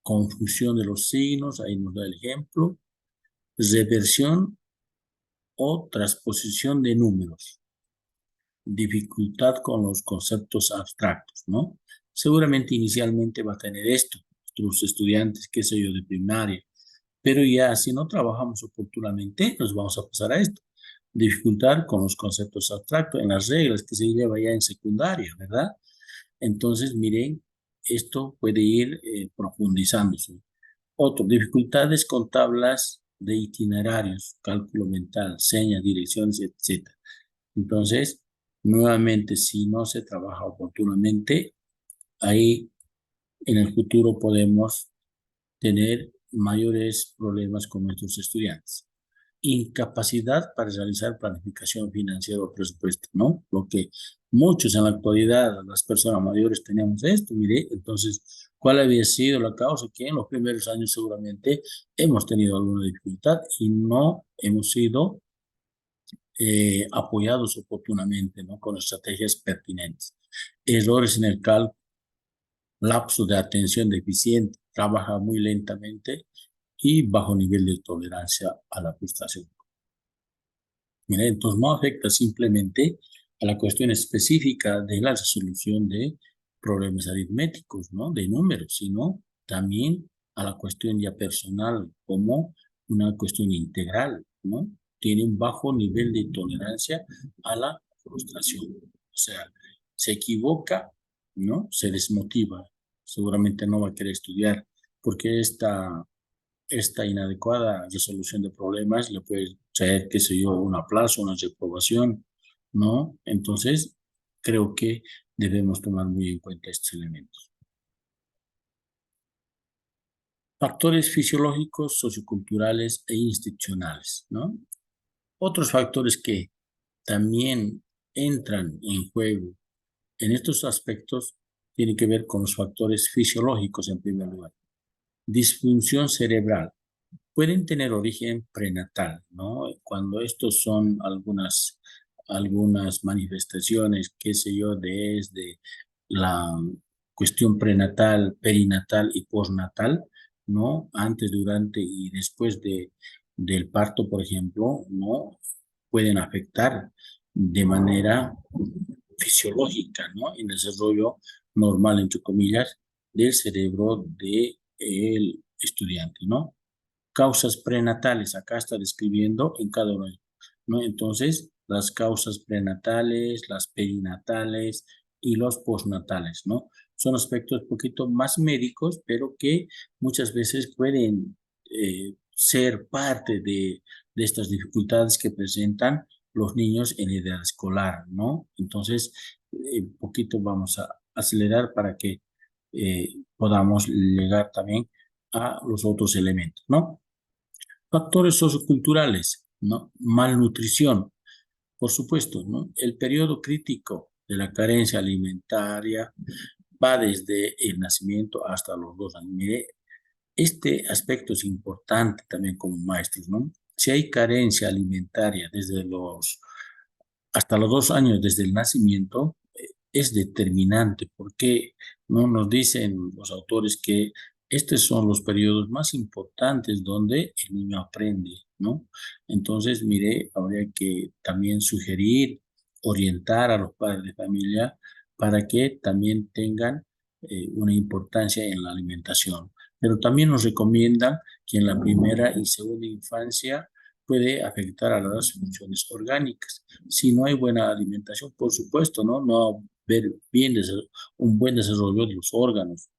confusión de los signos, ahí nos da el ejemplo, reversión o transposición de números, dificultad con los conceptos abstractos, ¿no? Seguramente inicialmente va a tener esto, nuestros estudiantes, qué sé yo, de primaria, pero ya si no trabajamos oportunamente, nos vamos a pasar a esto. Dificultad con los conceptos abstractos en las reglas que se lleva ya en secundaria, ¿verdad? Entonces, miren, esto puede ir profundizándose. Otro, dificultades con tablas de itinerarios, cálculo mental, señas, direcciones, etcétera. Entonces, nuevamente, si no se trabaja oportunamente, ahí en el futuro podemos tener mayores problemas con nuestros estudiantes. Incapacidad para realizar planificación financiera o presupuesto, ¿no? Lo que muchos en la actualidad, las personas mayores tenemos esto, mire, entonces, ¿cuál había sido la causa? Que en los primeros años seguramente hemos tenido alguna dificultad y no hemos sido apoyados oportunamente, ¿no? Con estrategias pertinentes. Errores en el cálculo, lapso de atención deficiente, trabaja muy lentamente y bajo nivel de tolerancia a la frustración. Mira, entonces no afecta simplemente a la cuestión específica de la resolución de problemas aritméticos, ¿no? De números, sino también a la cuestión ya personal como una cuestión integral, ¿no? Tiene un bajo nivel de tolerancia a la frustración. O sea, se equivoca, ¿no? Se desmotiva, seguramente no va a querer estudiar porque esta inadecuada resolución de problemas le puede traer, qué sé yo, un aplazo, una reprobación, ¿no? Entonces, creo que debemos tomar muy en cuenta estos elementos. Factores fisiológicos, socioculturales e institucionales, ¿no? Otros factores que también entran en juego en estos aspectos tienen que ver con los factores fisiológicos en primer lugar. Disfunción cerebral. Pueden tener origen prenatal, ¿no? Cuando estos son algunas manifestaciones, qué sé yo, desde la cuestión prenatal, perinatal y postnatal, ¿no? Antes, durante y después del parto, por ejemplo, ¿no? Pueden afectar de manera fisiológica, ¿no? En el desarrollo normal, entre comillas, del cerebro del estudiante, ¿no? Causas prenatales, acá está describiendo en cada uno, ¿no? Entonces, las causas prenatales, las perinatales y los postnatales, ¿no? Son aspectos un poquito más médicos, pero que muchas veces pueden ser parte de estas dificultades que presentan los niños en edad escolar, ¿no? Entonces, un poquito vamos a acelerar para que podamos llegar también a los otros elementos, ¿no? Factores socioculturales, ¿no? Malnutrición, por supuesto, ¿no? El periodo crítico de la carencia alimentaria va desde el nacimiento hasta los 2 años. Mire, este aspecto es importante también como maestros, ¿no? Si hay carencia alimentaria hasta los 2 años desde el nacimiento, es determinante porque no nos dicen los autores que estos son los periodos más importantes donde el niño aprende, ¿no? Entonces, mire, habría que también sugerir, orientar a los padres de familia para que también tengan una importancia en la alimentación. Pero también nos recomiendan que en la primera y segunda infancia puede afectar a las funciones orgánicas. Si no hay buena alimentación, por supuesto, ¿no? No va a haber un buen desarrollo de los órganos.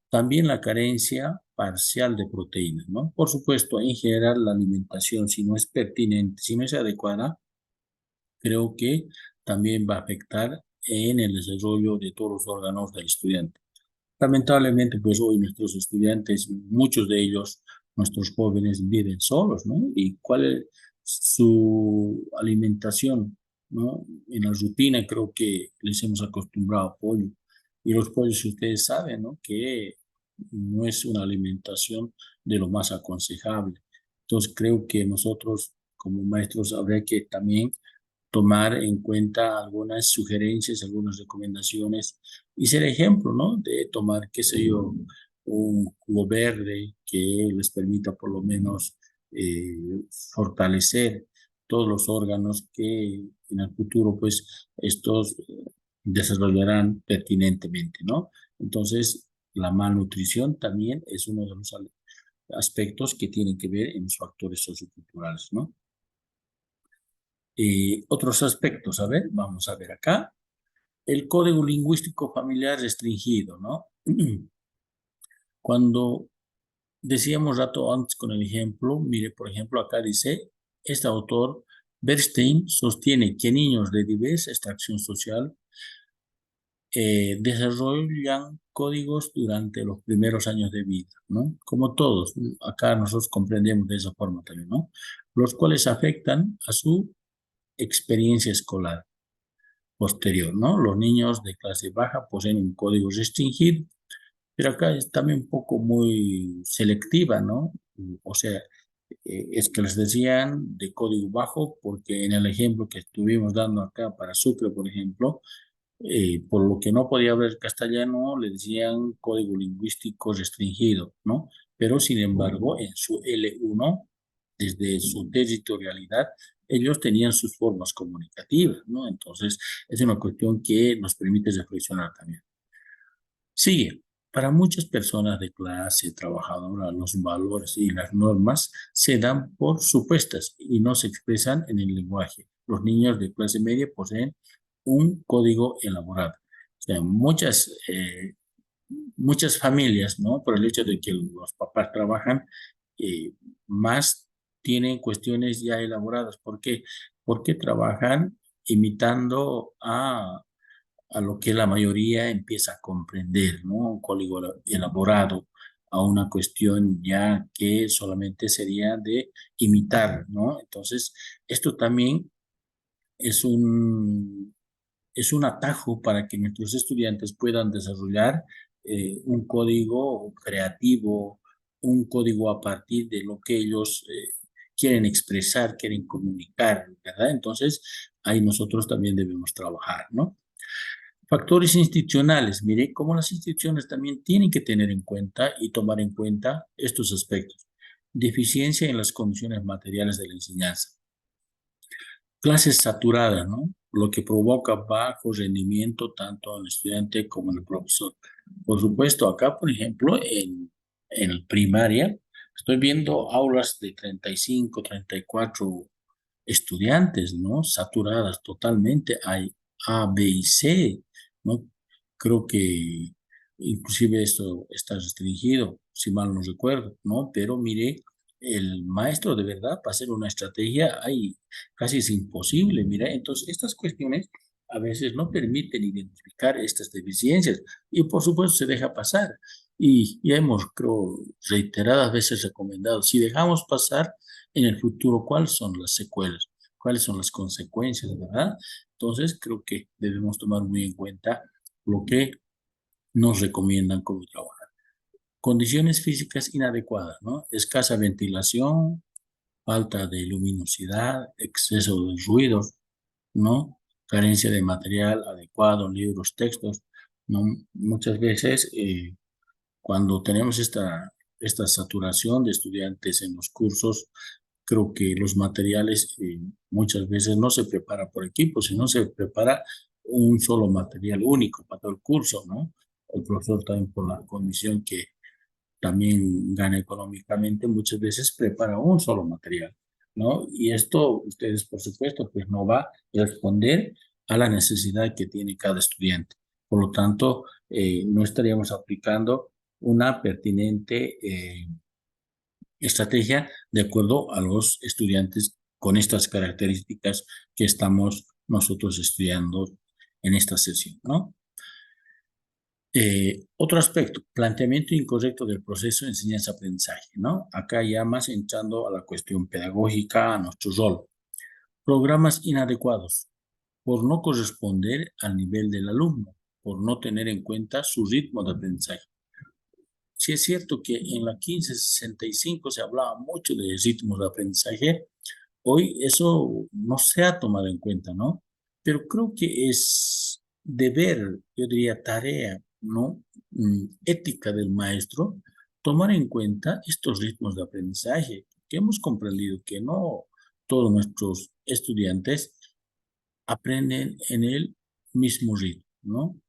También la carencia parcial de proteínas, ¿no? Por supuesto, en general la alimentación, si no es pertinente, si no es adecuada, creo que también va a afectar en el desarrollo de todos los órganos del estudiante. Lamentablemente, pues hoy nuestros estudiantes, muchos de ellos, nuestros jóvenes, viven solos, ¿no? ¿Y cuál es su alimentación, ¿no? En la rutina creo que les hemos acostumbrado a pollo. Y los pollos, ustedes saben, ¿no? Que no es una alimentación de lo más aconsejable. Entonces, creo que nosotros, como maestros, habría que también tomar en cuenta algunas sugerencias, algunas recomendaciones y ser ejemplo, ¿no? De tomar, qué sé yo, un jugo verde que les permita por lo menos fortalecer todos los órganos que en el futuro, pues, estos desarrollarán pertinentemente, ¿no? Entonces, la malnutrición también es uno de los aspectos que tienen que ver en los factores socioculturales, ¿no? Otros aspectos, a ver, vamos a ver acá. El código lingüístico familiar restringido, ¿no? Cuando decíamos rato antes con el ejemplo, mire, por ejemplo, acá dice, este autor, Bernstein, sostiene que niños de diversa extracción social desarrollan códigos durante los primeros años de vida, ¿no? Como todos, acá nosotros comprendemos de esa forma también, ¿no? Los cuales afectan a su experiencia escolar posterior, ¿no? Los niños de clase baja poseen un código restringido, pero acá es también un poco muy selectiva, ¿no? O sea, es que les decían de código bajo porque en el ejemplo que estuvimos dando acá para Sucre, por ejemplo, por lo que no podía hablar castellano, le decían código lingüístico restringido, ¿no? Pero sin embargo, en su L1 desde su territorialidad, ellos tenían sus formas comunicativas, ¿no? Entonces, es una cuestión que nos permite reflexionar también. Sigue. Para muchas personas de clase trabajadora, los valores y las normas se dan por supuestas y no se expresan en el lenguaje. Los niños de clase media poseen un código elaborado. O sea, muchas familias, ¿no? Por el hecho de que los papás trabajan, eh, más tienen cuestiones ya elaboradas. ¿Por qué? Porque trabajan imitando a lo que la mayoría empieza a comprender, ¿no? Un código elaborado a una cuestión ya que solamente sería de imitar, ¿no? Entonces, esto también es es un atajo para que nuestros estudiantes puedan desarrollar un código creativo, un código a partir de lo que ellos quieren expresar, quieren comunicar, ¿verdad? Entonces, ahí nosotros también debemos trabajar, ¿no? Factores institucionales. Mire cómo las instituciones también tienen que tener en cuenta y tomar en cuenta estos aspectos. Deficiencia en las condiciones materiales de la enseñanza. Clases saturadas, ¿no? Lo que provoca bajo rendimiento tanto en el estudiante como en el profesor. Por supuesto, acá, por ejemplo, en primaria, estoy viendo aulas de 35, 34 estudiantes, ¿no? Saturadas totalmente. Hay A, B y C, ¿no? Creo que inclusive esto está restringido, si mal no recuerdo, ¿no? Pero mire, el maestro de verdad para hacer una estrategia, ahí casi es imposible, mira. Entonces, estas cuestiones a veces no permiten identificar estas deficiencias y por supuesto se deja pasar. Y ya hemos, creo, reiteradas veces recomendado, si dejamos pasar en el futuro, ¿cuáles son las secuelas? ¿Cuáles son las consecuencias, verdad? Entonces, creo que debemos tomar muy en cuenta lo que nos recomiendan como trabajar. Condiciones físicas inadecuadas, ¿no? Escasa ventilación, falta de luminosidad, exceso de ruidos, ¿no? Carencia de material adecuado, libros, textos, ¿no? Muchas veces cuando tenemos esta saturación de estudiantes en los cursos, creo que los materiales muchas veces no se prepara por equipo, sino se prepara un solo material único para todo el curso, ¿no? El profesor también por la condición que también gana económicamente, muchas veces prepara un solo material, ¿no? Y esto, ustedes, por supuesto, pues no va a responder a la necesidad que tiene cada estudiante. Por lo tanto, no estaríamos aplicando una pertinente estrategia de acuerdo a los estudiantes con estas características que estamos nosotros estudiando en esta sesión, ¿no? Otro aspecto, planteamiento incorrecto del proceso de enseñanza-aprendizaje, ¿no? Acá ya más entrando a la cuestión pedagógica, a nuestro rol. Programas inadecuados por no corresponder al nivel del alumno, por no tener en cuenta su ritmo de aprendizaje. Sí es cierto que en la 1565 se hablaba mucho de ritmos de aprendizaje. Hoy eso no se ha tomado en cuenta, ¿no? Pero creo que es deber, yo diría tarea, ¿no? Ética del maestro, tomar en cuenta estos ritmos de aprendizaje, que hemos comprendido que no todos nuestros estudiantes aprenden en el mismo ritmo, ¿no?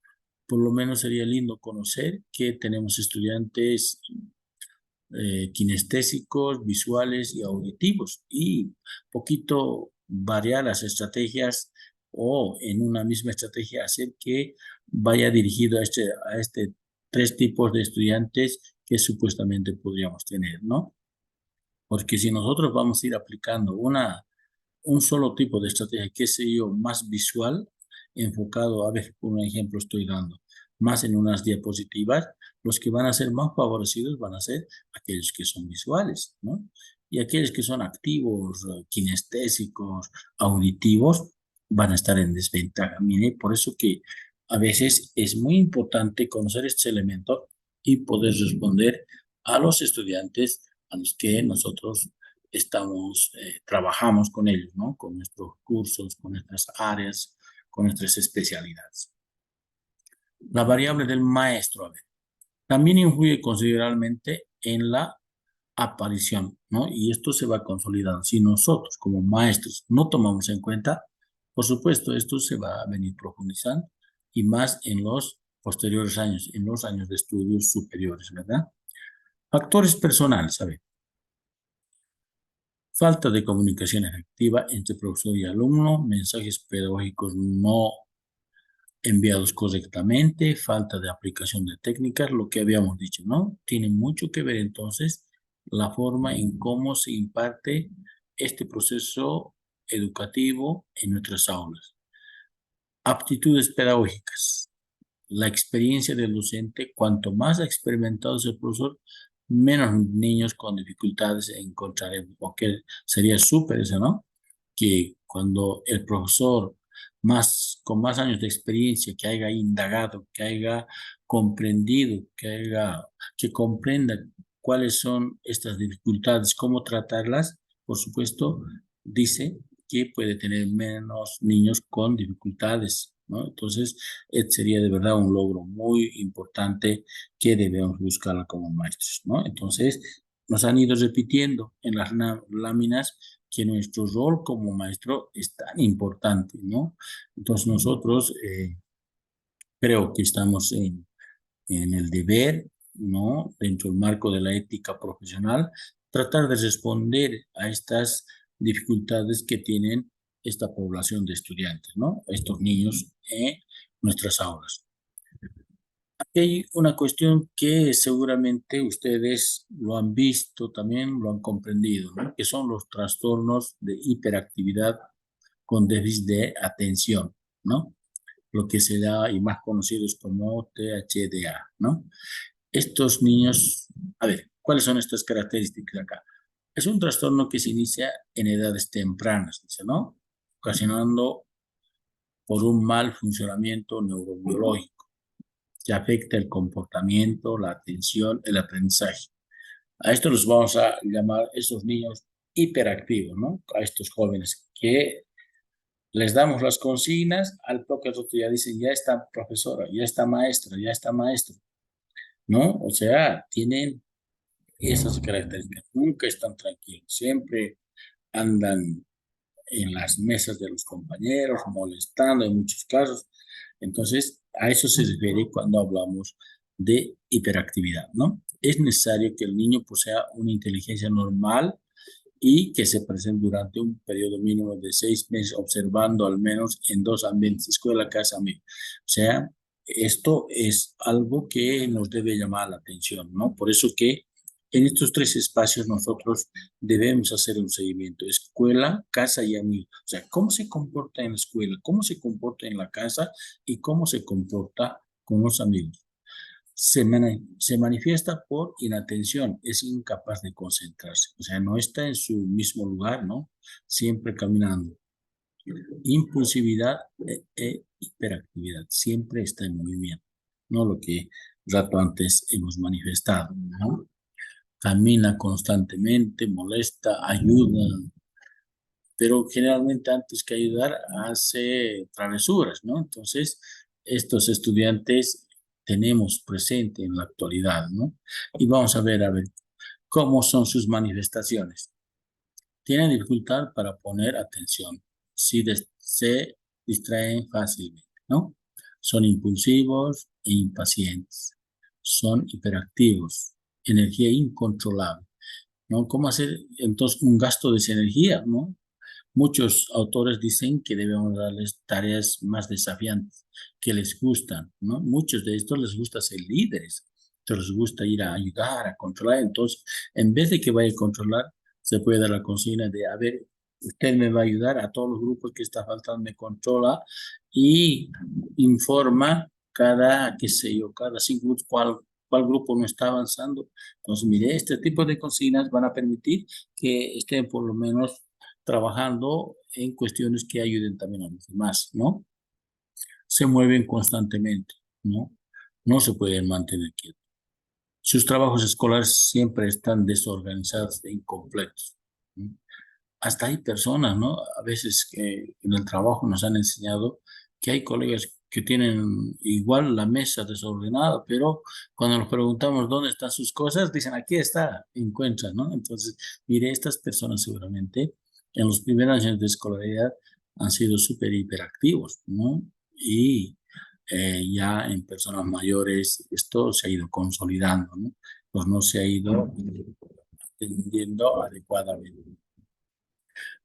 Por lo menos sería lindo conocer que tenemos estudiantes kinestésicos, visuales y auditivos y poquito variar las estrategias o en una misma estrategia hacer que vaya dirigido a este tres tipos de estudiantes que supuestamente podríamos tener, ¿no? Porque si nosotros vamos a ir aplicando un solo tipo de estrategia, qué sé yo, más visual, enfocado, a ver, por un ejemplo estoy dando, más en unas diapositivas, los que van a ser más favorecidos van a ser aquellos que son visuales, ¿no? Y aquellos que son activos, kinestésicos, auditivos, van a estar en desventaja. Mire, por eso que a veces es muy importante conocer estos elementos y poder responder a los estudiantes a los que nosotros trabajamos con ellos, ¿no? Con nuestros cursos, con nuestras áreas, con nuestras especialidades. La variable del maestro, a ver, también influye considerablemente en la aparición, ¿no? Y esto se va consolidando. Si nosotros como maestros no tomamos en cuenta, por supuesto, esto se va a venir profundizando y más en los posteriores años, en los años de estudios superiores, ¿verdad? Factores personales, a ver, falta de comunicación efectiva entre profesor y alumno, mensajes pedagógicos no enviados correctamente, falta de aplicación de técnicas, lo que habíamos dicho, ¿no? Tiene mucho que ver entonces la forma en cómo se imparte este proceso educativo en nuestras aulas. Aptitudes pedagógicas. La experiencia del docente, cuanto más experimentado es el profesor, menos niños con dificultades encontraremos, porque sería súper eso, ¿no? Que cuando el profesor con más años de experiencia, que haya indagado, que haya comprendido, que comprenda cuáles son estas dificultades, cómo tratarlas, por supuesto, dice que puede tener menos niños con dificultades, ¿no? Entonces, sería de verdad un logro muy importante que debemos buscar como maestros, ¿no? Entonces, nos han ido repitiendo en las láminas que nuestro rol como maestro es tan importante, ¿no? Entonces, nosotros creo que estamos en el deber, ¿no? Dentro del marco de la ética profesional, tratar de responder a estas dificultades que tienen esta población de estudiantes, ¿no? Estos niños en nuestras aulas. Aquí hay una cuestión que seguramente ustedes lo han visto, también lo han comprendido, ¿no? Que son los trastornos de hiperactividad con déficit de atención, ¿no? Lo que se da y más conocidos como THDA, ¿no? Estos niños, a ver, ¿cuáles son estas características acá? Es un trastorno que se inicia en edades tempranas, dice, ¿no? Ocasionando por un mal funcionamiento neurobiológico que afecta el comportamiento, la atención, el aprendizaje. A esto los vamos a llamar estos niños hiperactivos, ¿no? A estos jóvenes que les damos las consignas, al poco rato ya dicen, ya está profesora, ya está maestra, ya está maestro, ¿no? O sea, tienen esas características, nunca están tranquilos, siempre andan en las mesas de los compañeros, molestando en muchos casos. Entonces, a eso se refiere cuando hablamos de hiperactividad, ¿no? Es necesario que el niño posea una inteligencia normal y que se presente durante un periodo mínimo de 6 meses, observando al menos en 2 ambientes, escuela, casa, amigo. O sea, esto es algo que nos debe llamar la atención, ¿no? Por eso que en estos 3 espacios nosotros debemos hacer un seguimiento, escuela, casa y amigo. O sea, cómo se comporta en la escuela, cómo se comporta en la casa y cómo se comporta con los amigos. Se manifiesta por inatención, es incapaz de concentrarse, o sea, no está en su mismo lugar, ¿no? Siempre caminando. Impulsividad e hiperactividad, siempre está en movimiento, ¿no? Lo que rato antes hemos manifestado, ¿no? Camina constantemente, molesta, ayuda, pero generalmente antes que ayudar hace travesuras, ¿no? Entonces, estos estudiantes tenemos presente en la actualidad, ¿no? Y vamos a ver, cómo son sus manifestaciones. Tienen dificultad para poner atención, si se distraen fácilmente, ¿no? Son impulsivos e impacientes, son hiperactivos, energía incontrolable, ¿no? ¿Cómo hacer entonces un gasto de esa energía, ¿no? Muchos autores dicen que debemos darles tareas más desafiantes, que les gustan, ¿no? Muchos de estos les gusta ser líderes, entonces les gusta ir a ayudar, a controlar. Entonces, en vez de que vaya a controlar, se puede dar la consigna de, a ver, usted me va a ayudar a todos los grupos que está faltando, me controla y informa cada, qué sé yo, cada 5 minutos cuál grupo no está avanzando. Entonces, mire, este tipo de consignas van a permitir que estén por lo menos trabajando en cuestiones que ayuden también a los demás, ¿no? Se mueven constantemente, ¿no? No se pueden mantener quietos. Sus trabajos escolares siempre están desorganizados e incompletos, ¿no? Hasta hay personas, ¿no? A veces que en el trabajo nos han enseñado que hay colegas que tienen igual la mesa desordenada, pero cuando nos preguntamos dónde están sus cosas, dicen, aquí está, encuentran, ¿no? Entonces, mire, estas personas seguramente en los primeros años de escolaridad han sido súper hiperactivos, ¿no? Y ya en personas mayores esto se ha ido consolidando, ¿no? Pues no se ha ido atendiendo adecuadamente.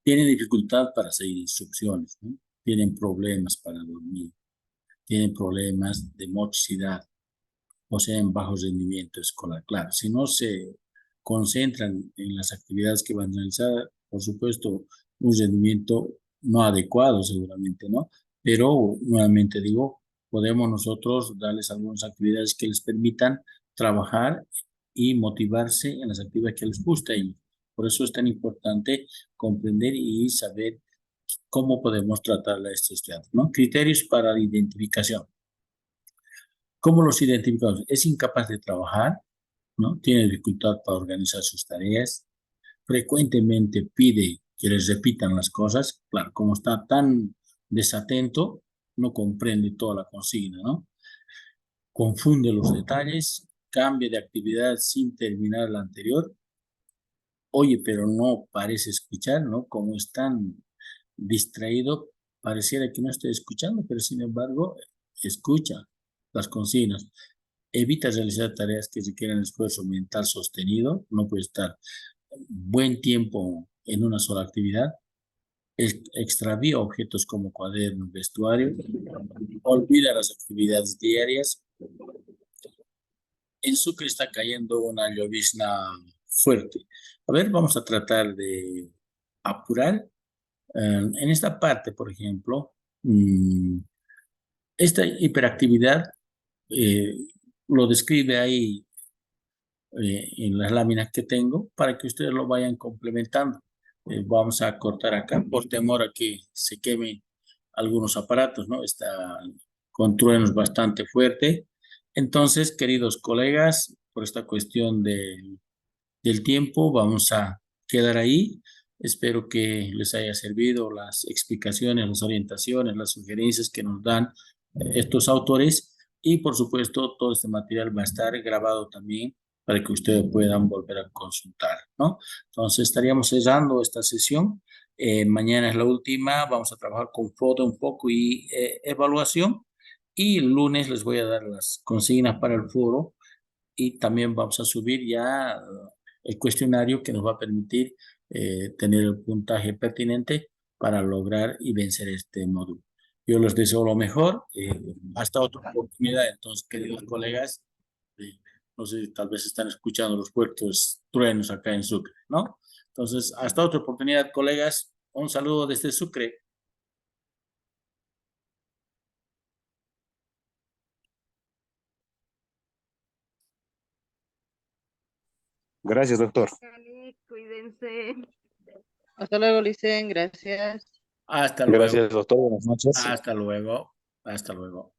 Tienen dificultad para seguir instrucciones, ¿no? Tienen problemas para dormir, tienen problemas de motricidad, poseen bajo rendimiento escolar. Claro, si no se concentran en las actividades que van a realizar, por supuesto, un rendimiento no adecuado seguramente, ¿no? Pero nuevamente digo, podemos nosotros darles algunas actividades que les permitan trabajar y motivarse en las actividades que les gusta. Y por eso es tan importante comprender y saber cómo podemos tratar a estos estudiantes, ¿no? Criterios para la identificación. ¿Cómo los identificamos? Es incapaz de trabajar, ¿no? Tiene dificultad para organizar sus tareas, frecuentemente pide que les repitan las cosas, claro, como está tan desatento, no comprende toda la consigna, ¿no? Confunde los detalles, cambia de actividad sin terminar la anterior, oye, pero no parece escuchar, ¿no? Como es tan distraído, pareciera que no esté escuchando, pero sin embargo, escucha las consignas. Evita realizar tareas que requieren esfuerzo mental sostenido, no puede estar buen tiempo en una sola actividad, extravía objetos como cuadernos, vestuario, olvida las actividades diarias. En Sucre está cayendo una llovizna fuerte. A ver, vamos a tratar de apurar. En esta parte, por ejemplo, esta hiperactividad eh, lo describe ahí en las láminas que tengo para que ustedes lo vayan complementando. Vamos a cortar acá por temor a que se quemen algunos aparatos, ¿no? Está con truenos bastante fuerte. Entonces, queridos colegas, por esta cuestión del tiempo, vamos a quedar ahí. Espero que les haya servido las explicaciones, las orientaciones, las sugerencias que nos dan estos autores y por supuesto todo este material va a estar grabado también para que ustedes puedan volver a consultar, ¿no? Entonces estaríamos cerrando esta sesión. Mañana es la última, vamos a trabajar con foto un poco y evaluación y el lunes les voy a dar las consignas para el foro y también vamos a subir ya el cuestionario que nos va a permitir tener el puntaje pertinente para lograr y vencer este módulo. Yo les deseo lo mejor. Hasta otra oportunidad. Entonces, queridos colegas, eh, no sé, tal vez están escuchando los fuertes truenos acá en Sucre, ¿no? Entonces, hasta otra oportunidad, colegas. Un saludo desde Sucre. Gracias, doctor. Vale, cuídense. Hasta luego, Licen, gracias. Hasta luego. Gracias, doctor. Buenas noches. Hasta luego. Hasta luego.